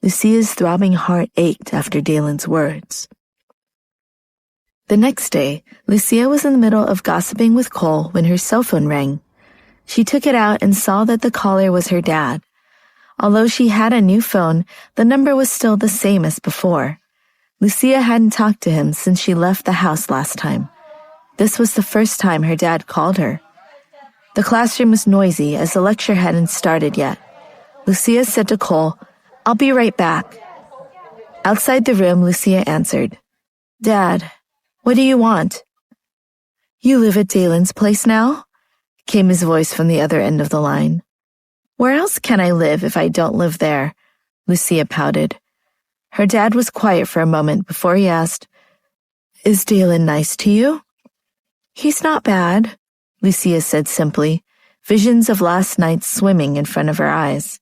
Lucia's throbbing heart ached after Dalen's words. The next day, Lucia was in the middle of gossiping with Cole when her cell phone rang. She took it out and saw that the caller was her dad. Although she had a new phone, the number was still the same as before. Lucia hadn't talked to him since she left the house last time. This was the first time her dad called her. The classroom was noisy as the lecture hadn't started yet. Lucia said to Cole, "I'll be right back." Outside the room, Lucia answered, "Dad, what do you want?" "You live at Dalen's place now?" came his voice from the other end of the line. "Where else can I live if I don't live there?" Lucia pouted. Her dad was quiet for a moment before he asked, "Is Dalen nice to you?" "He's not bad," Lucia said simply, visions of last night swimming in front of her eyes.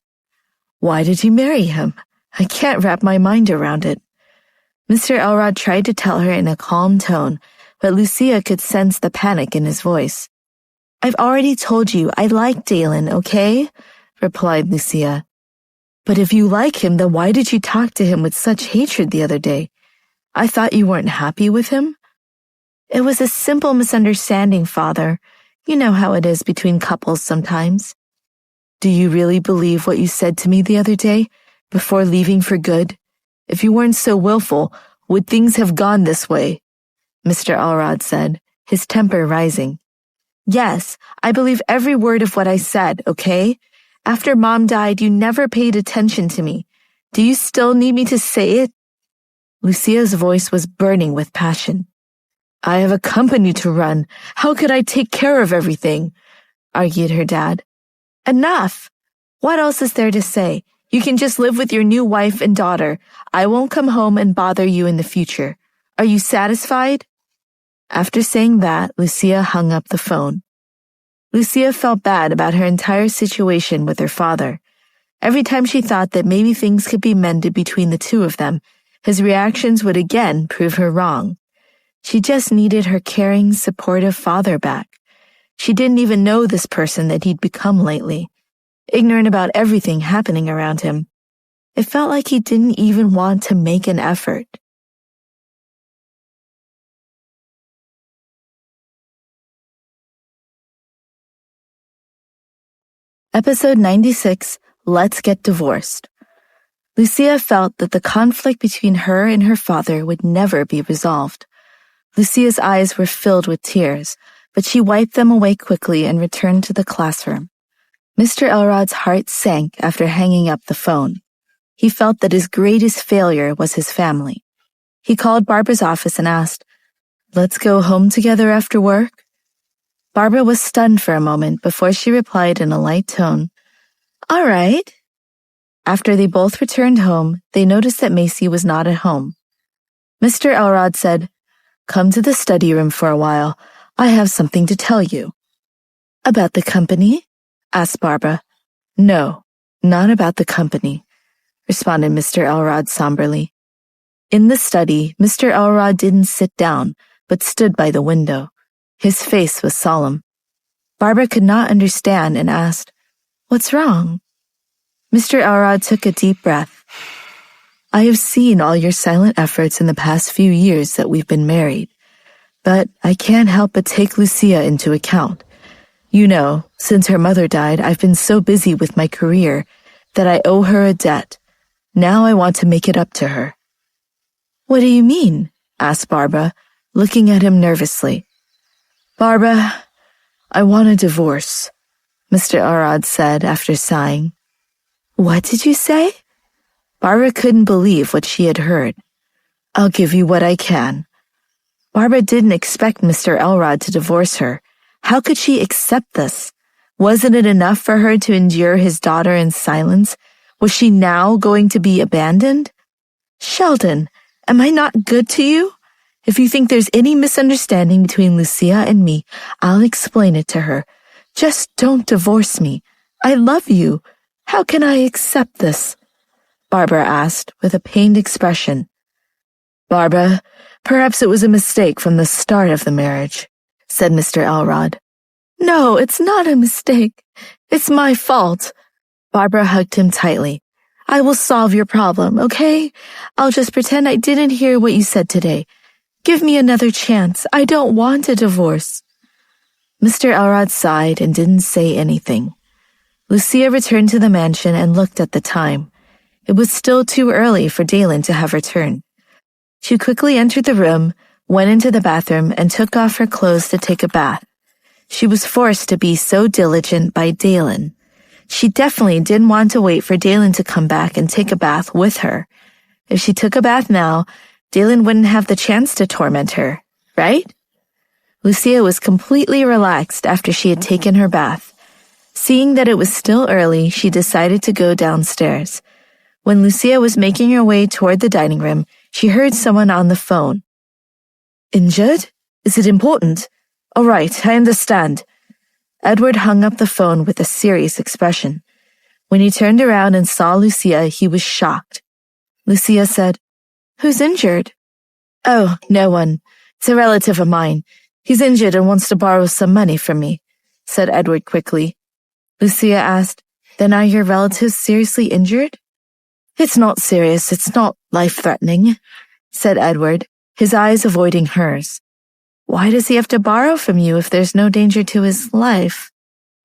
"Why did you marry him? I can't wrap my mind around it." Mr. Elrod tried to tell her in a calm tone, but Lucia could sense the panic in his voice. "I've already told you I like Dalen, okay?" replied Lucia. "But if you like him, then why did you talk to him with such hatred the other day? I thought you weren't happy with him." "It was a simple misunderstanding, Father. You know how it is between couples sometimes." "Do you really believe what you said to me the other day, before leaving for good? If you weren't so willful, would things have gone this way?" Mr. Elrod said, his temper rising. "Yes, I believe every word of what I said, okay? After Mom died, you never paid attention to me. Do you still need me to say it?" Lucia's voice was burning with passion. "I have a company to run. How could I take care of everything?" argued her dad. "Enough! What else is there to say? You can just live with your new wife and daughter. I won't come home and bother you in the future. Are you satisfied?" After saying that, Lucia hung up the phone. Lucia felt bad about her entire situation with her father. Every time she thought that maybe things could be mended between the two of them, his reactions would again prove her wrong. She just needed her caring, supportive father back. She didn't even know this person that he'd become lately, ignorant about everything happening around him. It felt like he didn't even want to make an effort. Episode 96, Let's Get Divorced. Lucia felt that the conflict between her and her father would never be resolved. Lucia's eyes were filled with tears, but she wiped them away quickly and returned to the classroom. Mr. Elrod's heart sank after hanging up the phone. He felt that his greatest failure was his family. He called Barbara's office and asked, "Let's go home together after work?" Barbara was stunned for a moment before she replied in a light tone, "All right." After they both returned home, they noticed that Macy was not at home. Mr. Elrod said, "Come to the study room for a while. I have something to tell you." "About the company?" asked Barbara. "No, not about the company," responded Mr. Elrod somberly. In the study, Mr. Elrod didn't sit down, but stood by the window. His face was solemn. Barbara could not understand and asked, "What's wrong?" Mr. Elrod took a deep breath. "I have seen all your silent efforts in the past few years that we've been married, but I can't help but take Lucia into account. You know, since her mother died, I've been so busy with my career that I owe her a debt. Now I want to make it up to her." "What do you mean?" asked Barbara, looking at him nervously. "Barbara, I want a divorce," Mr. Elrod said after sighing. "What did you say?" Barbara couldn't believe what she had heard. "I'll give you what I can." Barbara didn't expect Mr. Elrod to divorce her. How could she accept this? Wasn't it enough for her to endure his daughter in silence? Was she now going to be abandoned? "Sheldon, am I not good to you? If you think there's any misunderstanding between Lucia and me, I'll explain it to her. Just don't divorce me. I love you. How can I accept this?" Barbara asked with a pained expression. "Barbara, perhaps it was a mistake from the start of the marriage," said Mr. Elrod. "No, it's not a mistake. It's my fault." Barbara hugged him tightly. "I will solve your problem, okay? I'll just pretend I didn't hear what you said today. Give me another chance. I don't want a divorce." Mr. Elrod sighed and didn't say anything. Lucia returned to the mansion and looked at the time. It was still too early for Dalen to have returned. She quickly entered the room, went into the bathroom, and took off her clothes to take a bath. She was forced to be so diligent by Dalen. She definitely didn't want to wait for Dalen to come back and take a bath with her. If she took a bath now, Dalen wouldn't have the chance to torment her, right? Lucia was completely relaxed after she had taken her bath. Seeing that it was still early, she decided to go downstairs. When Lucia was making her way toward the dining room, she heard someone on the phone. "Injured? Is it important? All right, I understand." Edward hung up the phone with a serious expression. When he turned around and saw Lucia, he was shocked. Lucia said, "Who's injured?" "Oh, no one. It's a relative of mine. He's injured and wants to borrow some money from me," said Edward quickly. Lucia asked, "Then are your relatives seriously injured?" "It's not serious. It's not life-threatening," said Edward, his eyes avoiding hers. "Why does he have to borrow from you if there's no danger to his life?"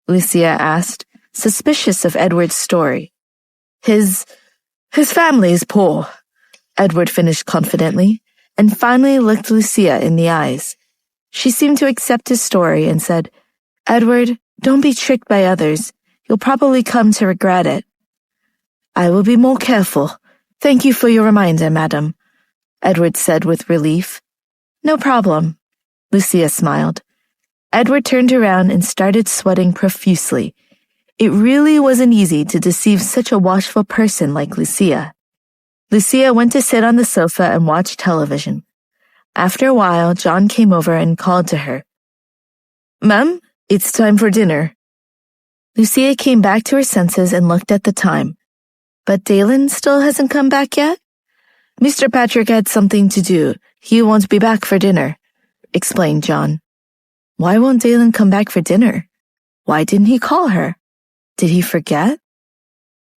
Lucia asked, suspicious of Edward's story. His family is poor," Edward finished confidently, and finally looked Lucia in the eyes. She seemed to accept his story and said, "Edward, don't be tricked by others. You'll probably come to regret it." "I will be more careful. Thank you for your reminder, madam," Edward said with relief. "No problem," Lucia smiled. Edward turned around and started sweating profusely. It really wasn't easy to deceive such a watchful person like Lucia. Lucia went to sit on the sofa and watch television. After a while, John came over and called to her. "Ma'am, it's time for dinner." Lucia came back to her senses and looked at the time. "But Dalen still hasn't come back yet?" "Mr. Patrick had something to do. He won't be back for dinner," explained John. Why won't Dalen come back for dinner? Why didn't he call her? Did he forget?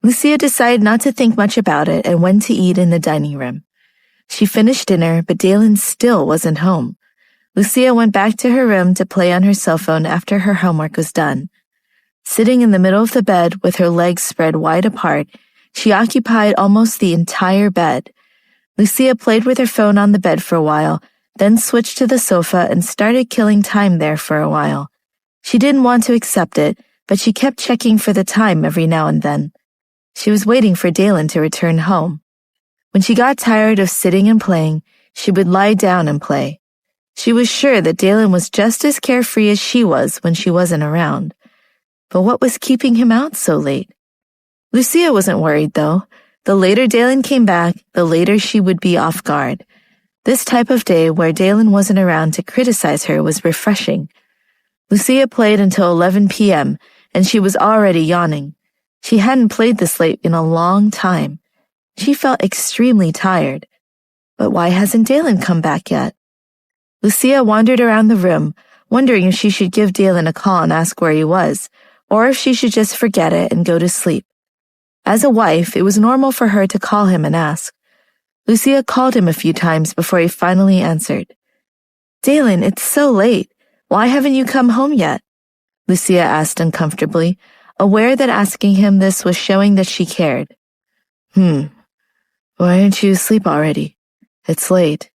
Lucia decided not to think much about it and went to eat in the dining room. She finished dinner, but Dalen still wasn't home. Lucia went back to her room to play on her cell phone after her homework was done. Sitting in the middle of the bed with her legs spread wide apart, she occupied almost the entire bed. Lucia played with her phone on the bed for a while, then switched to the sofa and started killing time there for a while. She didn't want to accept it, but she kept checking for the time every now and then. She was waiting for Dalen to return home. When she got tired of sitting and playing, She would lie down and play. She was sure that Dalen was just as carefree as she was when she wasn't around. But what was keeping him out so late? Lucia wasn't worried, though. The later Dalen came back, the later she would be off guard. This type of day where Dalen wasn't around to criticize her was refreshing. Lucia played until 11 p.m., and she was already yawning. She hadn't played this late in a long time. She felt extremely tired. But why hasn't Dalen come back yet? Lucia wandered around the room, wondering if she should give Dalen a call and ask where he was, or if she should just forget it and go to sleep. As a wife, it was normal for her to call him and ask. Lucia called him a few times before he finally answered. "Dalen, it's so late. Why haven't you come home yet?" Lucia asked uncomfortably, aware that asking him this was showing that she cared. Why aren't you asleep already? It's late."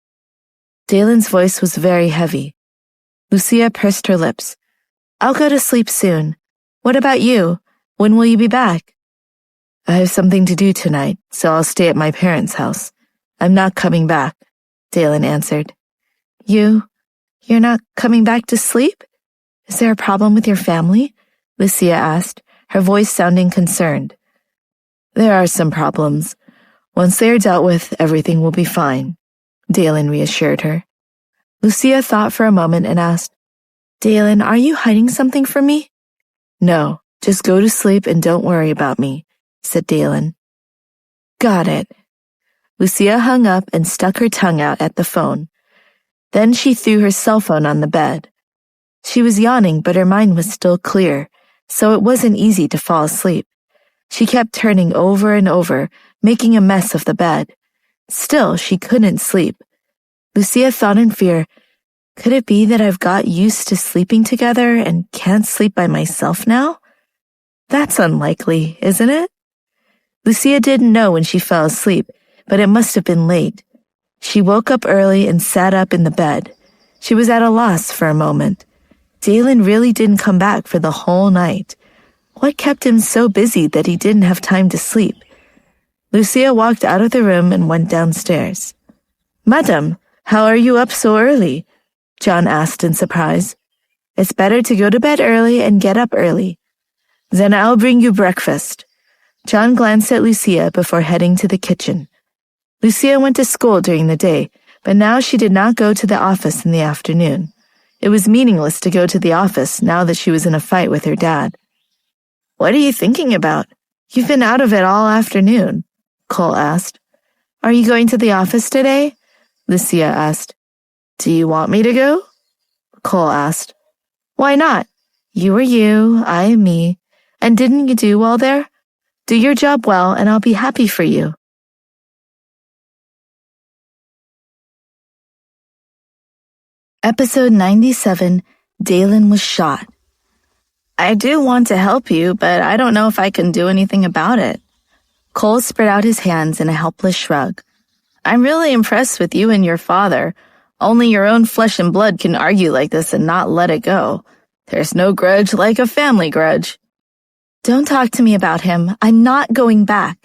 Dalen's voice was very heavy. Lucia pursed her lips. "I'll go to sleep soon. What about you? When will you be back?" "I have something to do tonight, so I'll stay at my parents' house. I'm not coming back," Dalen answered. You're not coming back to sleep? Is there a problem with your family?" Lucia asked, her voice sounding concerned. "There are some problems. Once they are dealt with, everything will be fine," Dalen reassured her. Lucia thought for a moment and asked, "Dalen, are you hiding something from me?" "No, just go to sleep and don't worry about me," said Dalen. "Got it." Lucia hung up and stuck her tongue out at the phone. Then she threw her cell phone on the bed. She was yawning, but her mind was still clear, so it wasn't easy to fall asleep. She kept turning over and over, making a mess of the bed. Still, she couldn't sleep. Lucia thought in fear, could it be that I've got used to sleeping together and can't sleep by myself now? That's unlikely, isn't it? Lucia didn't know when she fell asleep, but it must have been late. She woke up early and sat up in the bed. She was at a loss for a moment. Dalen really didn't come back for the whole night. What kept him so busy that he didn't have time to sleep? Lucia walked out of the room and went downstairs. "Madam, how are you up so early?" John asked in surprise. "It's better to go to bed early and get up early." "Then I'll bring you breakfast." John glanced at Lucia before heading to the kitchen. Lucia went to school during the day, but now she did not go to the office in the afternoon. It was meaningless to go to the office now that she was in a fight with her dad. "What are you thinking about? You've been out of it all afternoon," Cole asked. "Are you going to the office today?" Lucia asked. "Do you want me to go?" Cole asked. "Why not? You are you, I am me. And didn't you do well there? Do your job well and I'll be happy for you." Episode 97, Dalen was shot. "I do want to help you, but I don't know if I can do anything about it." Cole spread out his hands in a helpless shrug. "I'm really impressed with you and your father. Only your own flesh and blood can argue like this and not let it go. There's no grudge like a family grudge." "Don't talk to me about him. I'm not going back.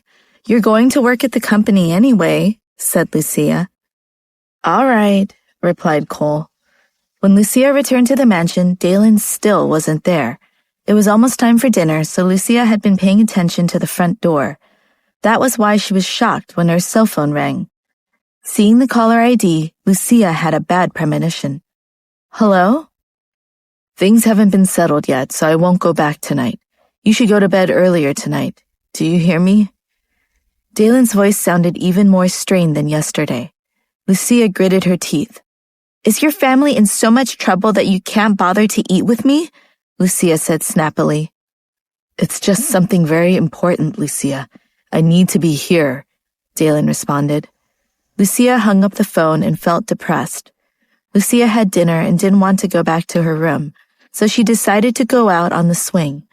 You're going to work at the company anyway," said Lucia. "All right," replied Cole. When Lucia returned to the mansion, Dalen still wasn't there. It was almost time for dinner, so Lucia had been paying attention to the front door. That was why she was shocked when her cell phone rang. Seeing the caller ID, Lucia had a bad premonition. "Hello?" "Things haven't been settled yet, so I won't go back tonight. You should go to bed earlier tonight. Do you hear me?" Dalen's voice sounded even more strained than yesterday. Lucia gritted her teeth. "Is your family in so much trouble that you can't bother to eat with me?" Lucia said snappily. "It's just something very important, Lucia. I need to be here," Dalen responded. Lucia hung up the phone and felt depressed. Lucia had dinner and didn't want to go back to her room, so she decided to go out on the swing.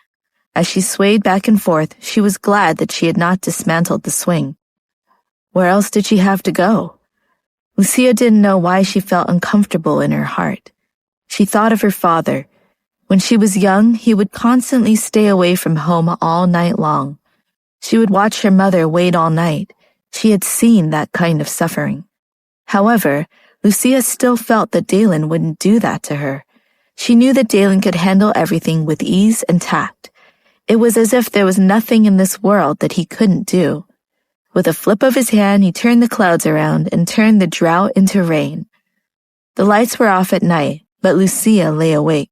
As she swayed back and forth, she was glad that she had not dismantled the swing. Where else did she have to go? Lucia didn't know why she felt uncomfortable in her heart. She thought of her father. When she was young, he would constantly stay away from home all night long. She would watch her mother wait all night. She had seen that kind of suffering. However, Lucia still felt that Dalen wouldn't do that to her. She knew that Dalen could handle everything with ease and tact. It was as if there was nothing in this world that he couldn't do. With a flip of his hand, he turned the clouds around and turned the drought into rain. The lights were off at night, but Lucia lay awake.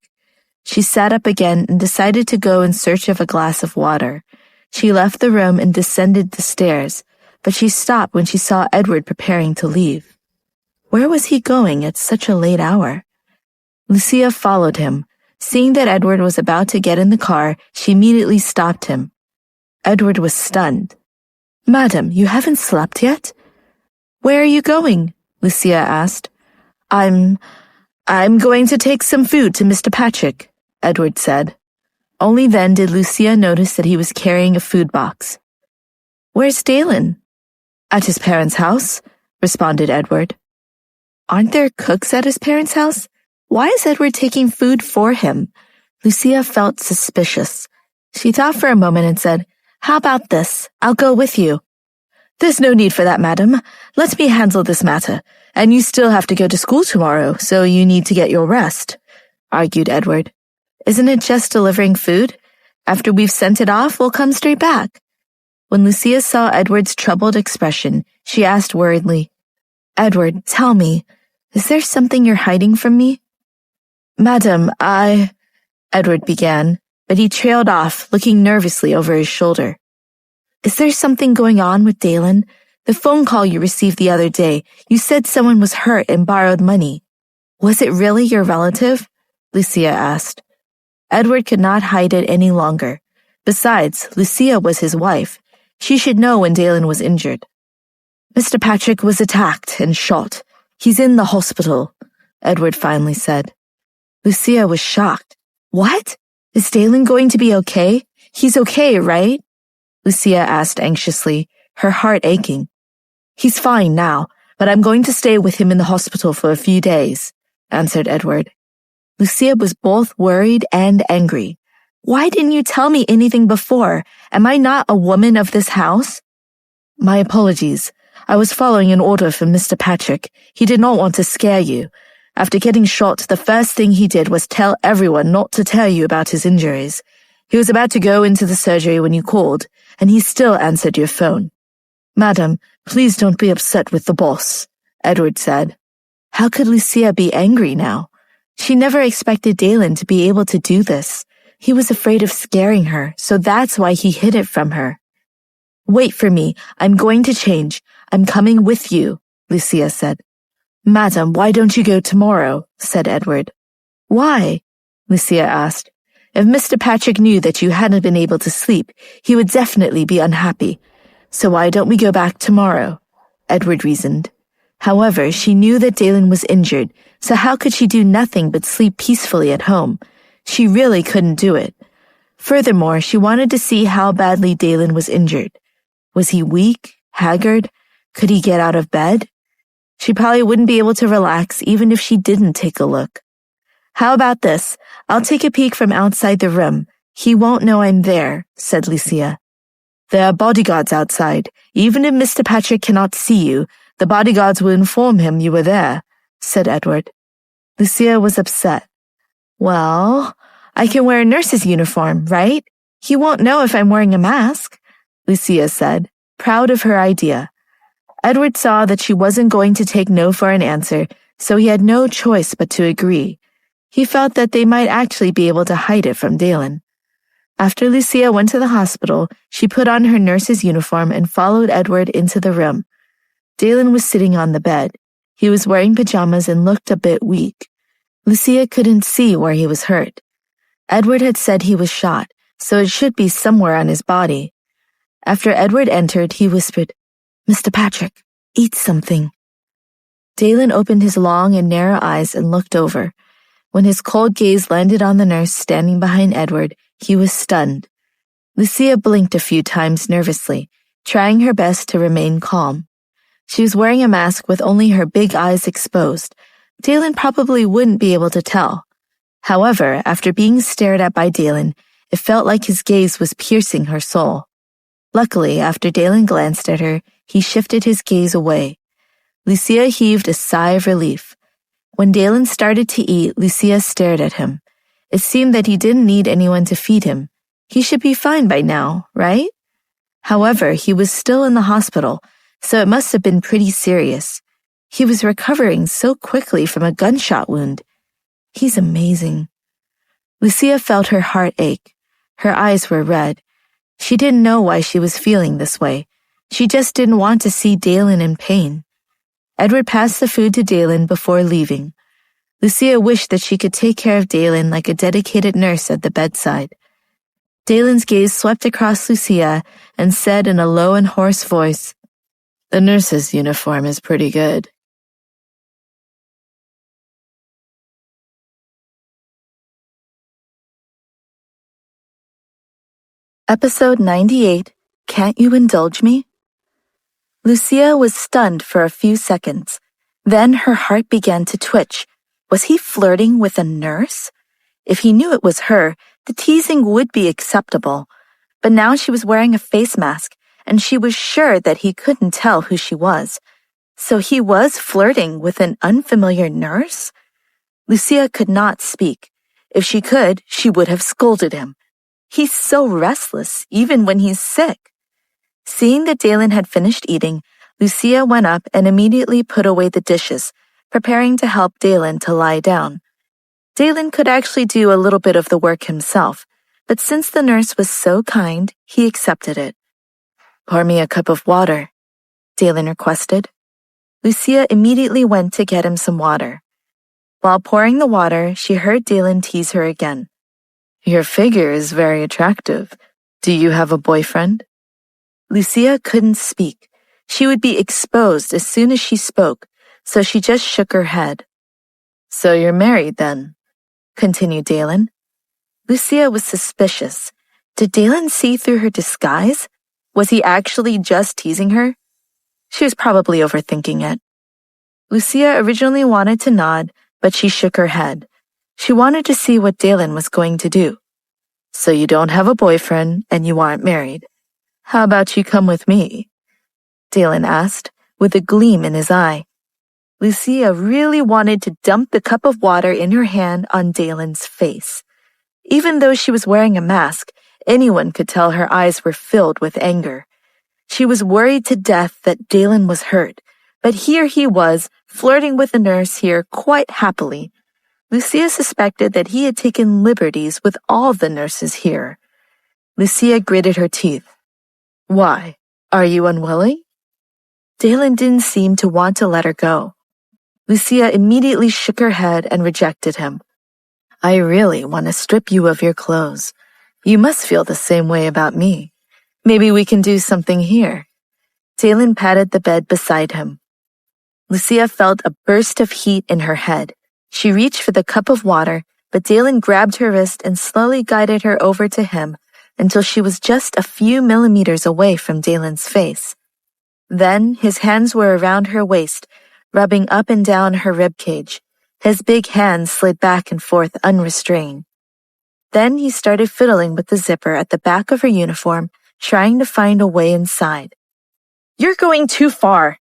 She sat up again and decided to go in search of a glass of water. She left the room and descended the stairs, but she stopped when she saw Edward preparing to leave. Where was he going at such a late hour? Lucia followed him. Seeing that Edward was about to get in the car, she immediately stopped him. Edward was stunned. "Madam, you haven't slept yet?" "Where are you going?" Lucia asked. I'm going to take some food to Mr. Patrick," Edward said. Only then did Lucia notice that he was carrying a food box. "Where's Dalen?" "At his parents' house," responded Edward. Aren't there cooks at his parents' house? Why is Edward taking food for him? Lucia felt suspicious. She thought for a moment and said, "How about this? I'll go with you." "There's no need for that, madam. Let me handle this matter. And you still have to go to school tomorrow, so you need to get your rest," argued Edward. "Isn't it just delivering food? After we've sent it off, we'll come straight back." When Lucia saw Edward's troubled expression, she asked worriedly, "Edward, tell me, is there something you're hiding from me?" "Madam, Edward began, but he trailed off, looking nervously over his shoulder. "Is there something going on with Dalen? The phone call you received the other day, you said someone was hurt and borrowed money. Was it really your relative?" Lucia asked. Edward could not hide it any longer. Besides, Lucia was his wife. She should know when Dalen was injured. "Mr. Patrick was attacked and shot. He's in the hospital," Edward finally said. Lucia was shocked. "What? Is Dalen going to be okay? He's okay, right?" Lucia asked anxiously, her heart aching. "He's fine now, but I'm going to stay with him in the hospital for a few days," answered Edward. Lucia was both worried and angry. "Why didn't you tell me anything before? Am I not a woman of this house?" "My apologies. I was following an order from Mr. Patrick. He did not want to scare you. After getting shot, the first thing he did was tell everyone not to tell you about his injuries. He was about to go into the surgery when you called, and he still answered your phone." "Madam, please don't be upset with the boss," Edward said. How could Lucia be angry now? She never expected Dalen to be able to do this. He was afraid of scaring her, so that's why he hid it from her. "Wait for me. I'm going to change. I'm coming with you," Lucia said. "Madam, why don't you go tomorrow?" said Edward. "Why?" Lucia asked. "If Mr. Patrick knew that you hadn't been able to sleep, he would definitely be unhappy. So why don't we go back tomorrow?" Edward reasoned. However, she knew that Dalen was injured, so how could she do nothing but sleep peacefully at home? She really couldn't do it. Furthermore, she wanted to see how badly Dalen was injured. Was he weak, haggard? Could he get out of bed? She probably wouldn't be able to relax even if she didn't take a look. "How about this? I'll take a peek from outside the room. He won't know I'm there," said Lucia. "There are bodyguards outside. Even if Mr. Patrick cannot see you, the bodyguards will inform him you were there," said Edward. Lucia was upset. "Well, I can wear a nurse's uniform, right? He won't know if I'm wearing a mask," Lucia said, proud of her idea. Edward saw that she wasn't going to take no for an answer, so he had no choice but to agree. He felt that they might actually be able to hide it from Dalen. After Lucia went to the hospital, she put on her nurse's uniform and followed Edward into the room. Dalen was sitting on the bed. He was wearing pajamas and looked a bit weak. Lucia couldn't see where he was hurt. Edward had said he was shot, so it should be somewhere on his body. After Edward entered, he whispered, "Mr. Patrick, eat something." Dalen opened his long and narrow eyes and looked over. When his cold gaze landed on the nurse standing behind Edward, he was stunned. Lucia blinked a few times nervously, trying her best to remain calm. She was wearing a mask with only her big eyes exposed. Dalen probably wouldn't be able to tell. However, after being stared at by Dalen, it felt like his gaze was piercing her soul. Luckily, after Dalen glanced at her, he shifted his gaze away. Lucia heaved a sigh of relief. When Dalen started to eat, Lucia stared at him. It seemed that he didn't need anyone to feed him. He should be fine by now, right? However, he was still in the hospital, so it must have been pretty serious. He was recovering so quickly from a gunshot wound. He's amazing. Lucia felt her heart ache. Her eyes were red. She didn't know why she was feeling this way. She just didn't want to see Dalen in pain. Edward passed the food to Dalen before leaving. Lucia wished that she could take care of Dalen like a dedicated nurse at the bedside. Dalen's gaze swept across Lucia and said in a low and hoarse voice, "The nurse's uniform is pretty good." Episode 98, Can't You Indulge Me? Lucia was stunned for a few seconds. Then her heart began to twitch. Was he flirting with a nurse? If he knew it was her, the teasing would be acceptable. But now she was wearing a face mask, and she was sure that he couldn't tell who she was. So he was flirting with an unfamiliar nurse? Lucia could not speak. If she could, she would have scolded him. He's so restless, even when he's sick. Seeing that Dalen had finished eating, Lucia went up and immediately put away the dishes, preparing to help Dalen to lie down. Dalen could actually do a little bit of the work himself, but since the nurse was so kind, he accepted it. "Pour me a cup of water," Dalen requested. Lucia immediately went to get him some water. While pouring the water, she heard Dalen tease her again. "Your figure is very attractive. Do you have a boyfriend?" Lucia couldn't speak. She would be exposed as soon as she spoke, so she just shook her head. "So you're married then?" continued Dalen. Lucia was suspicious. Did Dalen see through her disguise? Was he actually just teasing her? She was probably overthinking it. Lucia originally wanted to nod, but she shook her head. She wanted to see what Dalen was going to do. "So you don't have a boyfriend and you aren't married. How about you come with me?" Dalen asked, with a gleam in his eye. Lucia really wanted to dump the cup of water in her hand on Dalen's face. Even though she was wearing a mask, anyone could tell her eyes were filled with anger. She was worried to death that Dalen was hurt, but here he was, flirting with the nurse here quite happily. Lucia suspected that he had taken liberties with all the nurses here. Lucia gritted her teeth. "Why? Are you unwilling?" Dalen didn't seem to want to let her go. Lucia immediately shook her head and rejected him. "I really want to strip you of your clothes. You must feel the same way about me. Maybe we can do something here." Dalen patted the bed beside him. Lucia felt a burst of heat in her head. She reached for the cup of water, but Dalen grabbed her wrist and slowly guided her over to him until she was just a few millimeters away from Dalen's face. Then his hands were around her waist, rubbing up and down her ribcage. His big hands slid back and forth unrestrained. Then he started fiddling with the zipper at the back of her uniform, trying to find a way inside. "You're going too far!"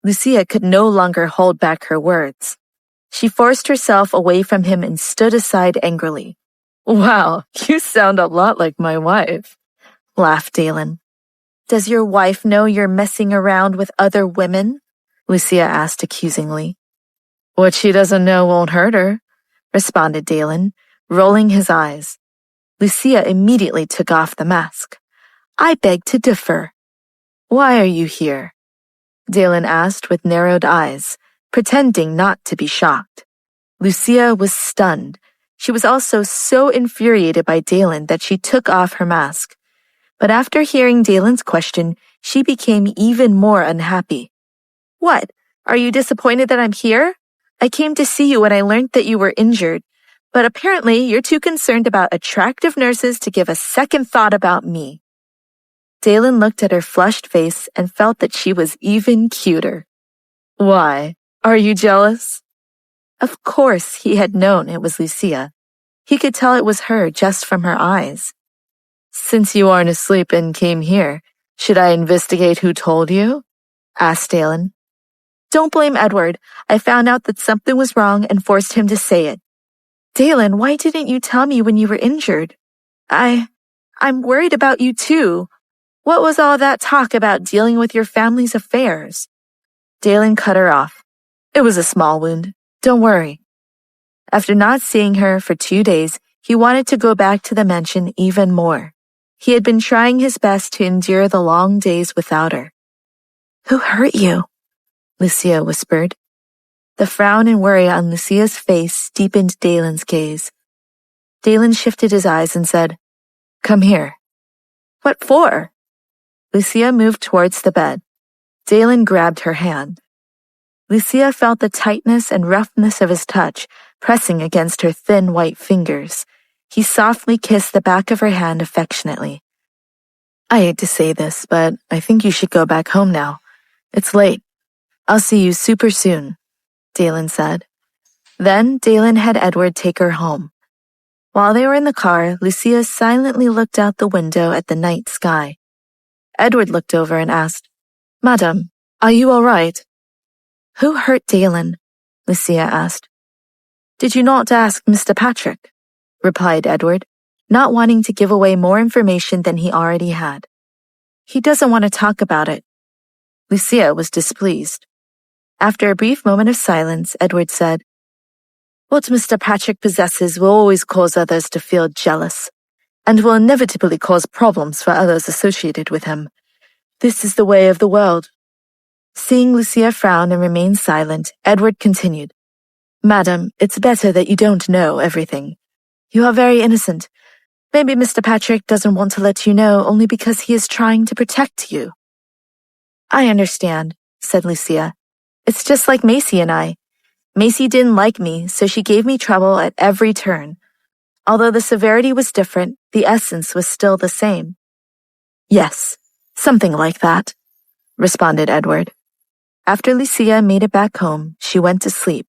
Lucia could no longer hold back her words. She forced herself away from him and stood aside angrily. "Wow, you sound a lot like my wife," laughed Dalen. "Does your wife know you're messing around with other women?" Lucia asked accusingly. "What she doesn't know won't hurt her," responded Dalen, rolling his eyes. Lucia immediately took off the mask. "I beg to differ." "Why are you here?" Dalen asked with narrowed eyes, pretending not to be shocked. Lucia was stunned. She was also so infuriated by Dalen that she took off her mask. But after hearing Dalen's question, she became even more unhappy. "What? Are you disappointed that I'm here? I came to see you when I learned that you were injured, but apparently you're too concerned about attractive nurses to give a second thought about me." Dalen looked at her flushed face and felt that she was even cuter. "Why? Are you jealous?" Of course, he had known it was Lucia. He could tell it was her just from her eyes. "Since you aren't asleep and came here, should I investigate who told you?" asked Dalen. Don't blame Edward. I found out that something was wrong and forced him to say it. Dalen, why didn't you tell me when you were injured? I'm worried about you too. What was all that talk about dealing with your family's affairs? Dalen cut her off. It was a small wound. Don't worry. After not seeing her for 2 days, he wanted to go back to the mansion even more. He had been trying his best to endure the long days without her. Who hurt you? Lucia whispered. The frown and worry on Lucia's face deepened Dalen's gaze. Dalen shifted his eyes and said, Come here. What for? Lucia moved towards the bed. Dalen grabbed her hand. Lucia felt the tightness and roughness of his touch pressing against her thin white fingers. He softly kissed the back of her hand affectionately. I hate to say this, but I think you should go back home now. It's late. I'll see you super soon, Dalen said. Then Dalen had Edward take her home. While they were in the car, Lucia silently looked out the window at the night sky. Edward looked over and asked, Madam, are you all right? Who hurt Dalen? Lucia asked. Did you not ask Mr. Patrick? Replied Edward, not wanting to give away more information than he already had. He doesn't want to talk about it. Lucia was displeased. After a brief moment of silence, Edward said, What Mr. Patrick possesses will always cause others to feel jealous, and will inevitably cause problems for others associated with him. This is the way of the world. Seeing Lucia frown and remain silent, Edward continued, Madam, it's better that you don't know everything. You are very innocent. Maybe Mr. Patrick doesn't want to let you know only because he is trying to protect you. I understand, said Lucia. It's just like Macy and I. Macy didn't like me, so she gave me trouble at every turn. Although the severity was different, the essence was still the same. Yes, something like that, responded Edward. After Lucia made it back home, she went to sleep.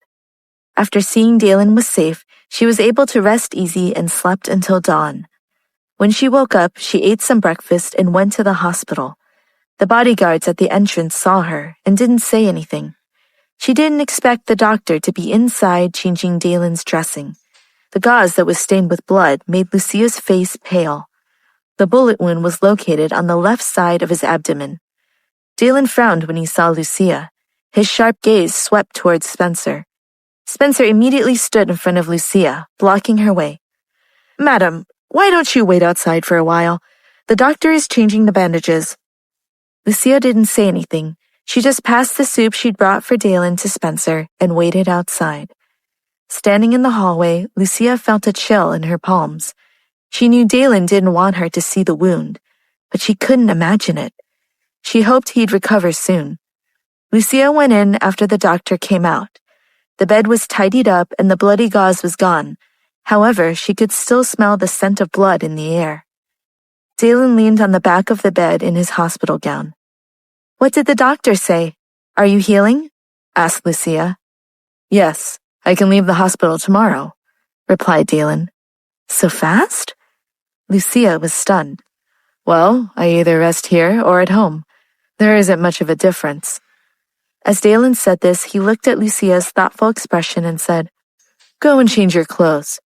After seeing Dalen was safe, she was able to rest easy and slept until dawn. When she woke up, she ate some breakfast and went to the hospital. The bodyguards at the entrance saw her and didn't say anything. She didn't expect the doctor to be inside changing Dalen's dressing. The gauze that was stained with blood made Lucia's face pale. The bullet wound was located on the left side of his abdomen. Dalen frowned when he saw Lucia. His sharp gaze swept towards Spencer. Spencer immediately stood in front of Lucia, blocking her way. Madam, why don't you wait outside for a while? The doctor is changing the bandages. Lucia didn't say anything. She just passed the soup she'd brought for Dalen to Spencer and waited outside. Standing in the hallway, Lucia felt a chill in her palms. She knew Dalen didn't want her to see the wound, but she couldn't imagine it. She hoped he'd recover soon. Lucia went in after the doctor came out. The bed was tidied up and the bloody gauze was gone. However, she could still smell the scent of blood in the air. Dalen leaned on the back of the bed in his hospital gown. What did the doctor say? Are you healing? Asked Lucia. Yes, I can leave the hospital tomorrow, replied Dalen. So fast? Lucia was stunned. Well, I either rest here or at home. There isn't much of a difference. As Dalen said this, he looked at Lucia's thoughtful expression and said, Go and change your clothes.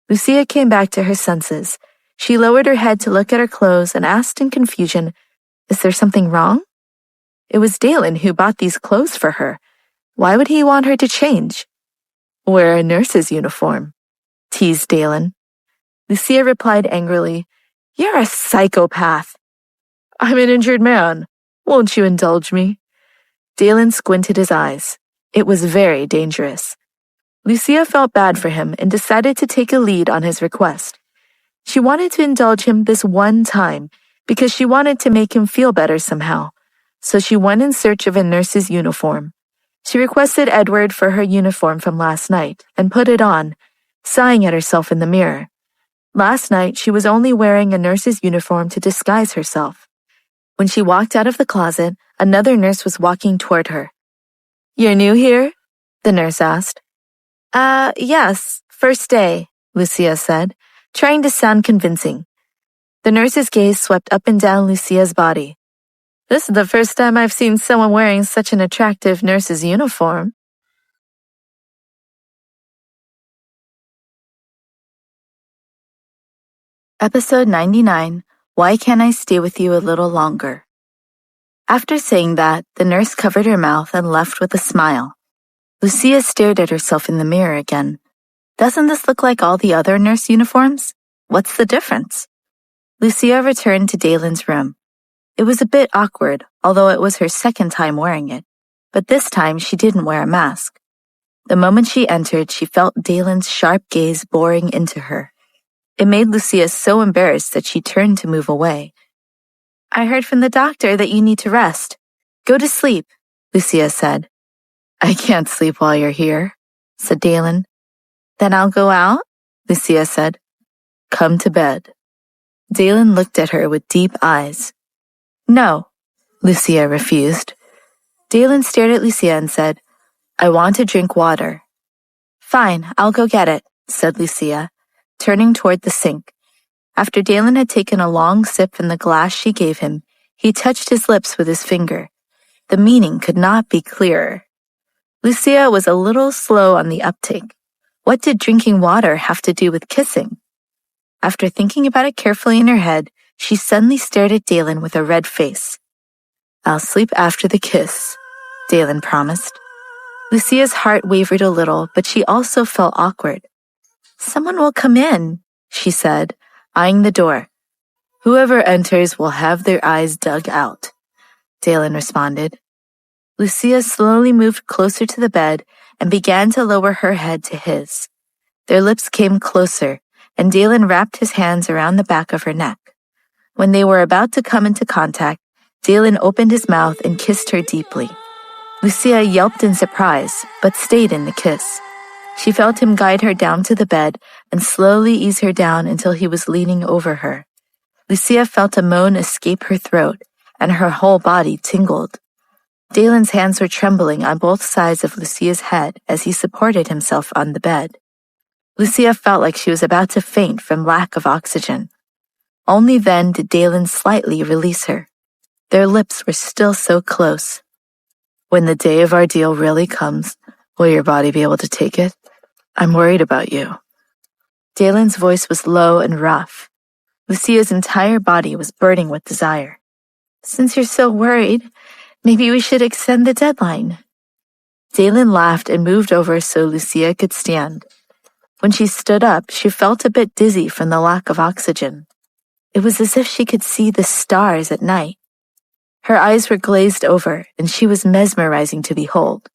Lucia came back to her senses. She lowered her head to look at her clothes and asked in confusion, Is there something wrong? It was Dalen who bought these clothes for her. Why would he want her to change? Wear a nurse's uniform, teased Dalen. Lucia replied angrily, You're a psychopath. I'm an injured man. Won't you indulge me? Dalen squinted his eyes. It was very dangerous. Lucia felt bad for him and decided to take a lead on his request. She wanted to indulge him this one time because she wanted to make him feel better somehow. So she went in search of a nurse's uniform. She requested Edward for her uniform from last night and put it on, sighing at herself in the mirror. Last night, she was only wearing a nurse's uniform to disguise herself. When she walked out of the closet, another nurse was walking toward her. You're new here? The nurse asked. Yes, first day, Lucia said, trying to sound convincing. The nurse's gaze swept up and down Lucia's body. This is the first time I've seen someone wearing such an attractive nurse's uniform. Episode 99, Why Can't I Stay With You a Little Longer? After saying that, the nurse covered her mouth and left with a smile. Lucia stared at herself in the mirror again. Doesn't this look like all the other nurse uniforms? What's the difference? Lucia returned to Dalen's room. It was a bit awkward, although it was her second time wearing it, but this time she didn't wear a mask. The moment she entered, she felt Dalen's sharp gaze boring into her. It made Lucia so embarrassed that she turned to move away. I heard from the doctor that you need to rest. Go to sleep, Lucia said. I can't sleep while you're here, said Dalen. Then I'll go out, Lucia said. Come to bed. Dalen looked at her with deep eyes. No, Lucia refused. Dalen stared at Lucia and said, I want to drink water. Fine, I'll go get it, said Lucia, turning toward the sink. After Dalen had taken a long sip from the glass she gave him, he touched his lips with his finger. The meaning could not be clearer. Lucia was a little slow on the uptake. What did drinking water have to do with kissing? After thinking about it carefully in her head, she suddenly stared at Dalen with a red face. I'll sleep after the kiss, Dalen promised. Lucia's heart wavered a little, but she also felt awkward. Someone will come in, she said, eyeing the door. Whoever enters will have their eyes dug out, Dalen responded. Lucia slowly moved closer to the bed and began to lower her head to his. Their lips came closer, and Dalen wrapped his hands around the back of her neck. When they were about to come into contact, Dalen opened his mouth and kissed her deeply. Lucia yelped in surprise, but stayed in the kiss. She felt him guide her down to the bed and slowly ease her down until he was leaning over her. Lucia felt a moan escape her throat, and her whole body tingled. Dalen's hands were trembling on both sides of Lucia's head as he supported himself on the bed. Lucia felt like she was about to faint from lack of oxygen. Only then did Dalen slightly release her. Their lips were still so close. When the day of our deal really comes, will your body be able to take it? I'm worried about you. Dalen's voice was low and rough. Lucia's entire body was burning with desire. Since you're so worried, maybe we should extend the deadline. Dalen laughed and moved over so Lucia could stand. When she stood up, she felt a bit dizzy from the lack of oxygen. It was as if she could see the stars at night. Her eyes were glazed over, and she was mesmerizing to behold.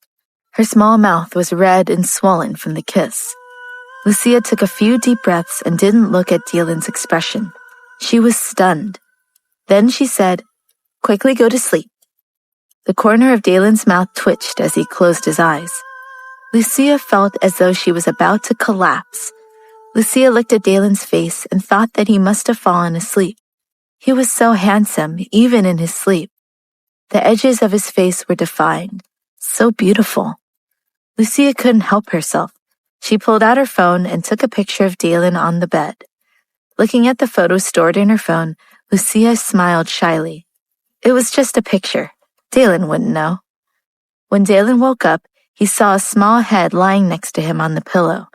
Her small mouth was red and swollen from the kiss. Lucia took a few deep breaths and didn't look at Dalen's expression. She was stunned. Then she said, Quickly go to sleep. The corner of Dalen's mouth twitched as he closed his eyes. Lucia felt as though she was about to collapse. Lucia looked at Dalen's face and thought that he must have fallen asleep. He was so handsome, even in his sleep. The edges of his face were defined, so beautiful. Lucia couldn't help herself. She pulled out her phone and took a picture of Dalen on the bed. Looking at the photo stored in her phone, Lucia smiled shyly. It was just a picture. Dalen wouldn't know. When Dalen woke up, he saw a small head lying next to him on the pillow.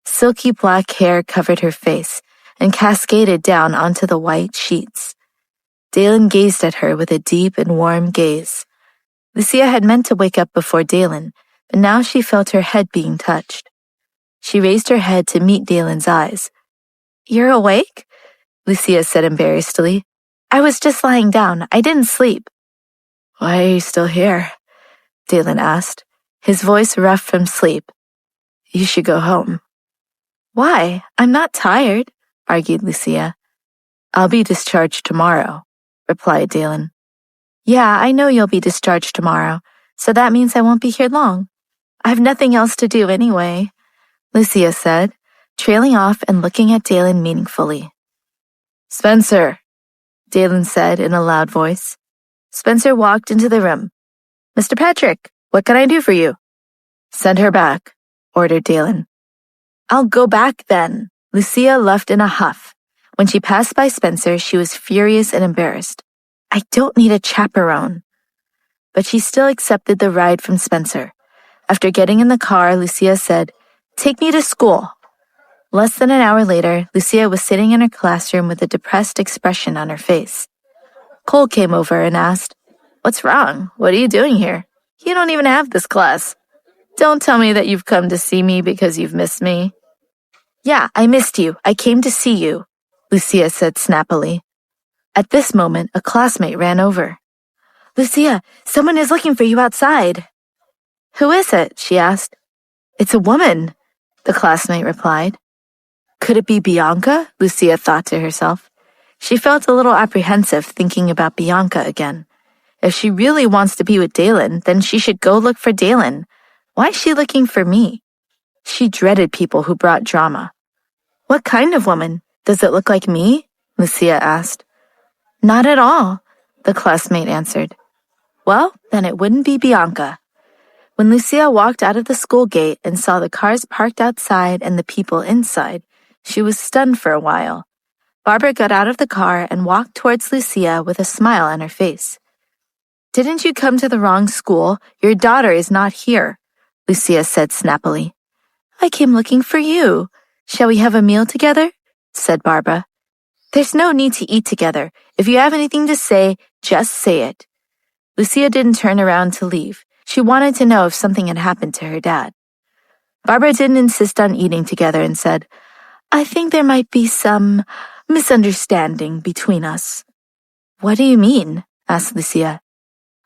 Silky black hair covered her face and cascaded down onto the white sheets. Dalen gazed at her with a deep and warm gaze. Lucia had meant to wake up before Dalen, but now she felt her head being touched. She raised her head to meet Dalen's eyes. You're awake? Lucia said embarrassedly. I was just lying down. I didn't sleep. Why are you still here? Dalen asked, his voice rough from sleep. You should go home. Why? I'm not tired, argued Lucia. I'll be discharged tomorrow, replied Dalen. Yeah, I know you'll be discharged tomorrow, so that means I won't be here long. I've nothing else to do anyway, Lucia said, trailing off and looking at Dalen meaningfully. Spencer, Dalen said in a loud voice. Spencer walked into the room. Mr. Patrick, what can I do for you? Send her back, ordered Dalen. I'll go back then. Lucia left in a huff. When she passed by Spencer, she was furious and embarrassed. I don't need a chaperone. But she still accepted the ride from Spencer. After getting in the car, Lucia said, "Take me to school." Less than an hour later, Lucia was sitting in her classroom with a depressed expression on her face. Cole came over and asked, "What's wrong? What are you doing here? You don't even have this class. Don't tell me that you've come to see me because you've missed me." "Yeah, I missed you. I came to see you," Lucia said snappily. At this moment, a classmate ran over. "Lucia, someone is looking for you outside." "Who is it?" she asked. "It's a woman," the classmate replied. Could it be Bianca? Lucia thought to herself. She felt a little apprehensive thinking about Bianca again. If she really wants to be with Dalen, then she should go look for Dalen. Why is she looking for me? She dreaded people who brought drama. "What kind of woman? Does it look like me?" Lucia asked. "Not at all," the classmate answered. "Well, then it wouldn't be Bianca." When Lucia walked out of the school gate and saw the cars parked outside and the people inside, she was stunned for a while. Barbara got out of the car and walked towards Lucia with a smile on her face. "Didn't you come to the wrong school? Your daughter is not here," Lucia said snappily. "I came looking for you. Shall we have a meal together?" said Barbara. "There's no need to eat together. If you have anything to say, just say it." Lucia didn't turn around to leave. She wanted to know if something had happened to her dad. Barbara didn't insist on eating together and said, "I think there might be some misunderstanding between us." "What do you mean?" asked Lucia.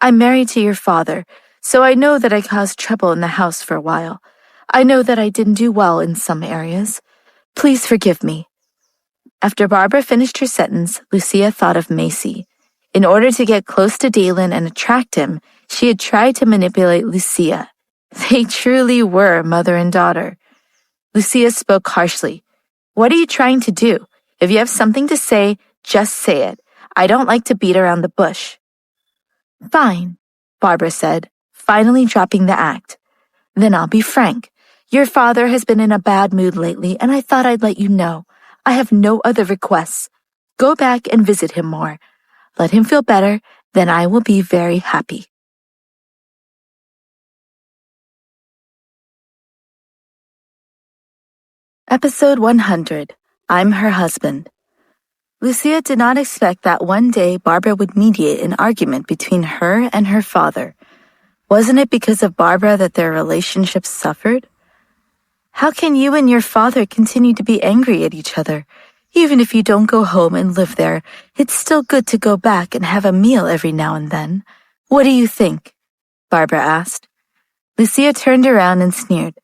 "I'm married to your father, so I know that I caused trouble in the house for a while. I know that I didn't do well in some areas. Please forgive me." After Barbara finished her sentence, Lucia thought of Macy. In order to get close to Dalen and attract him, she had tried to manipulate Lucia. They truly were mother and daughter. Lucia spoke harshly. "What are you trying to do? If you have something to say, just say it. I don't like to beat around the bush." "Fine," Barbara said, finally dropping the act. "Then I'll be frank. Your father has been in a bad mood lately, and I thought I'd let you know. I have no other requests. Go back and visit him more. Let him feel better, then I will be very happy." Episode 100. I'm Her Husband. Lucia did not expect that one day Barbara would mediate an argument between her and her father. Wasn't it because of Barbara that their relationship suffered? How can you and your father continue to be angry at each other? Even if you don't go home and live there, it's still good to go back and have a meal every now and then. What do you think? Barbara asked. Lucia turned around and sneered.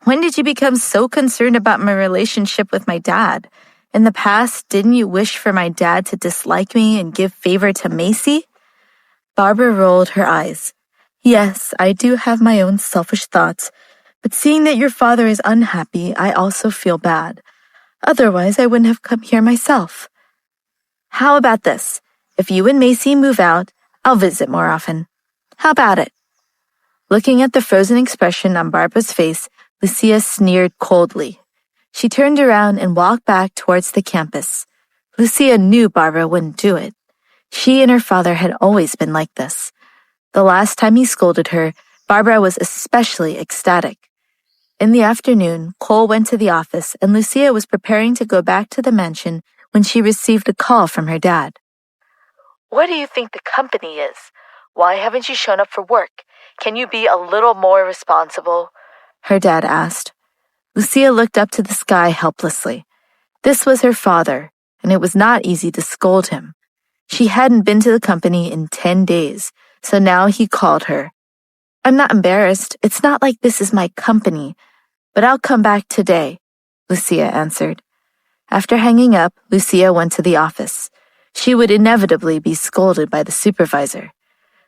When did you become so concerned about my relationship with my dad? In the past, didn't you wish for my dad to dislike me and give favor to Macy? Barbara rolled her eyes. Yes, I do have my own selfish thoughts, but seeing that your father is unhappy, I also feel bad. Otherwise, I wouldn't have come here myself. How about this? If you and Macy move out, I'll visit more often. How about it? Looking at the frozen expression on Barbara's face, Lucia sneered coldly. She turned around and walked back towards the campus. Lucia knew Barbara wouldn't do it. She and her father had always been like this. The last time he scolded her, Barbara was especially ecstatic. In the afternoon, Cole went to the office and Lucia was preparing to go back to the mansion when she received a call from her dad. What do you think the company is? Why haven't you shown up for work? Can you be a little more responsible? Her dad asked. Lucia looked up to the sky helplessly. This was her father, and it was not easy to scold him. She hadn't been to the company in 10 days, so now he called her. I'm not embarrassed. It's not like this is my company. But I'll come back today, Lucia answered. After hanging up, Lucia went to the office. She would inevitably be scolded by the supervisor.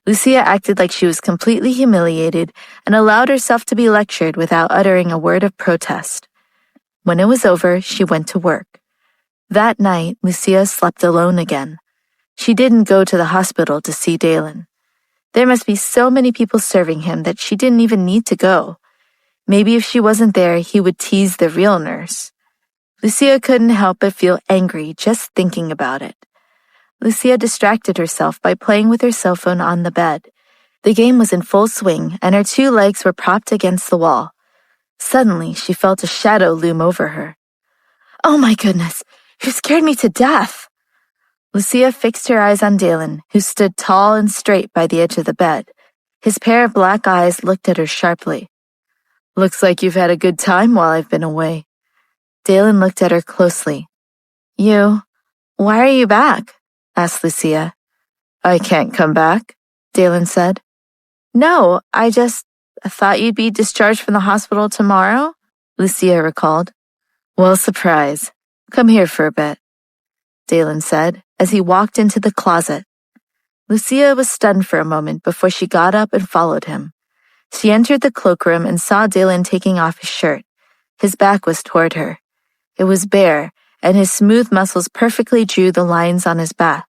Lucia acted like she was completely humiliated and allowed herself to be lectured without uttering a word of protest. When it was over, she went to work. That night, Lucia slept alone again. She didn't go to the hospital to see Dalen. There must be so many people serving him that she didn't even need to go. Maybe if she wasn't there, he would tease the real nurse. Lucia couldn't help but feel angry just thinking about it. Lucia distracted herself by playing with her cell phone on the bed. The game was in full swing, and her two legs were propped against the wall. Suddenly, she felt a shadow loom over her. "Oh my goodness, you scared me to death!" Lucia fixed her eyes on Dalen, who stood tall and straight by the edge of the bed. His pair of black eyes looked at her sharply. "Looks like you've had a good time while I've been away." Dalen looked at her closely. Why are you back?" asked Lucia. "I can't come back," Dalen said. "No, I thought you'd be discharged from the hospital tomorrow," Lucia recalled. "Well, surprise. Come here for a bit," Dalen said as he walked into the closet. Lucia was stunned for a moment before she got up and followed him. She entered the cloakroom and saw Dalen taking off his shirt. His back was toward her. It was bare, and his smooth muscles perfectly drew the lines on his back.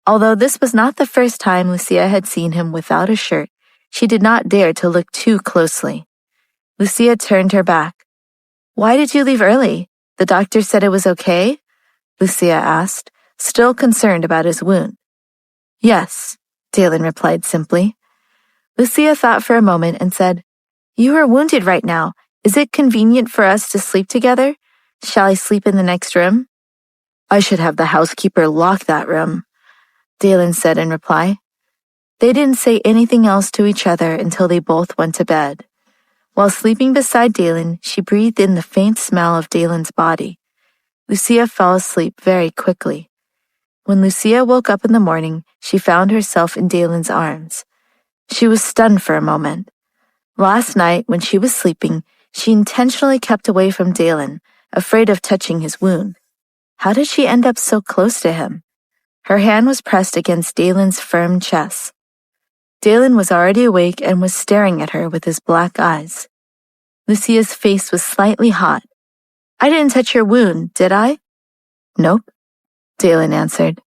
Although this was not the first time Lucia had seen him without a shirt, she did not dare to look too closely. Lucia turned her back. "Why did you leave early? The doctor said it was okay?" Lucia asked, still concerned about his wound. "Yes," Dalen replied simply. Lucia thought for a moment and said, "You are wounded right now. Is it convenient for us to sleep together? Shall I sleep in the next room?" "I should have the housekeeper lock that room," Dalen said in reply. They didn't say anything else to each other until they both went to bed. While sleeping beside Dalen, she breathed in the faint smell of Dalen's body. Lucia fell asleep very quickly. When Lucia woke up in the morning, she found herself in Dalen's arms. She was stunned for a moment. Last night, when she was sleeping, she intentionally kept away from Dalen, afraid of touching his wound. How did she end up so close to him? Her hand was pressed against Dalen's firm chest. Dalen was already awake and was staring at her with his black eyes. Lucia's face was slightly hot. "I didn't touch your wound, did I?" "Nope," Dalen answered.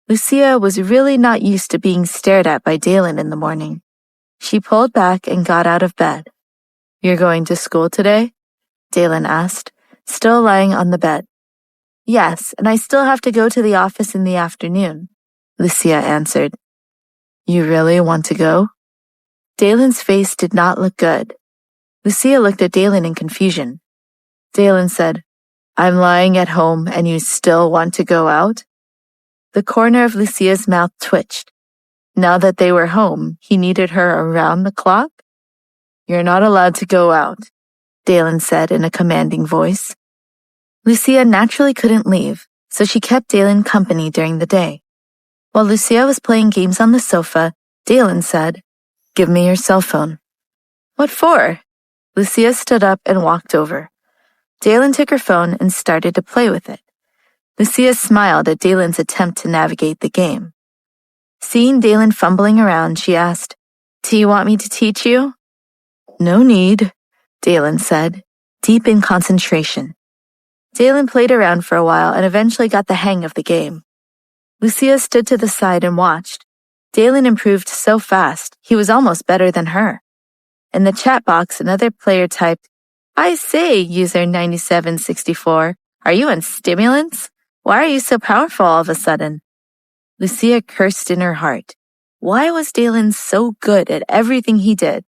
Lucia was really not used to being stared at by Dalen in the morning. She pulled back and got out of bed. "You're going to school today?" Dalen asked, still lying on the bed. "Yes, and I still have to go to the office in the afternoon," Lucia answered. "You really want to go?" Dalen's face did not look good. Lucia looked at Dalen in confusion. Dalen said, "I'm lying at home and you still want to go out?" The corner of Lucia's mouth twitched. Now that they were home, he needed her around the clock? "You're not allowed to go out," Dalen said in a commanding voice. Lucia naturally couldn't leave, so she kept Dalen company during the day. While Lucia was playing games on the sofa, Dalen said, "Give me your cell phone." "What for?" Lucia stood up and walked over. Dalen took her phone and started to play with it. Lucia smiled at Dalen's attempt to navigate the game. Seeing Dalen fumbling around, she asked, "Do you want me to teach you?" "No need," Dalen said, deep in concentration. Dalen played around for a while and eventually got the hang of the game. Lucia stood to the side and watched. Dalen improved so fast, he was almost better than her. In the chat box, another player typed, "I say, user 9764, are you on stimulants? Why are you so powerful all of a sudden?" Lucia cursed in her heart. Why was Dalen so good at everything he did?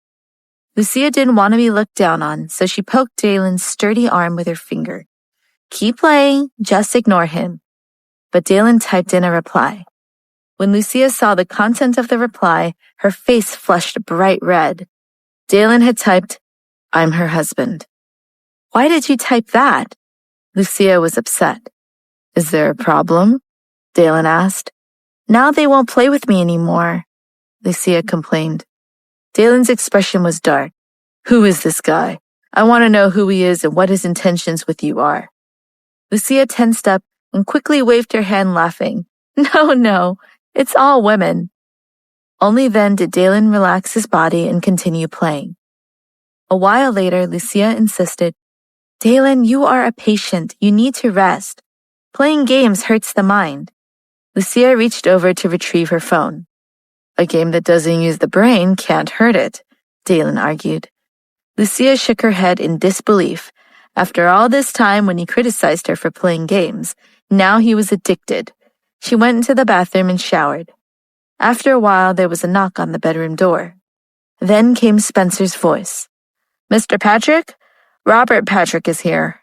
Lucia didn't want to be looked down on, so she poked Dalen's sturdy arm with her finger. "Keep playing, just ignore him." But Dalen typed in a reply. When Lucia saw the content of the reply, her face flushed bright red. Dalen had typed, "I'm her husband." "Why did you type that?" Lucia was upset. "Is there a problem?" Dalen asked. "Now they won't play with me anymore," Lucia complained. Dalen's expression was dark. "Who is this guy? I want to know who he is and what his intentions with you are." Lucia tensed up and quickly waved her hand, laughing. No, it's all women." Only then did Dalen relax his body and continue playing. A while later, Lucia insisted, "Dalen, you are a patient. You need to rest. Playing games hurts the mind." Lucia reached over to retrieve her phone. "A game that doesn't use the brain can't hurt it," Dalen argued. Lucia shook her head in disbelief. After all this time when he criticized her for playing games, now he was addicted. She went into the bathroom and showered. After a while, there was a knock on the bedroom door. Then came Spencer's voice. "Mr. Patrick? Robert Patrick is here."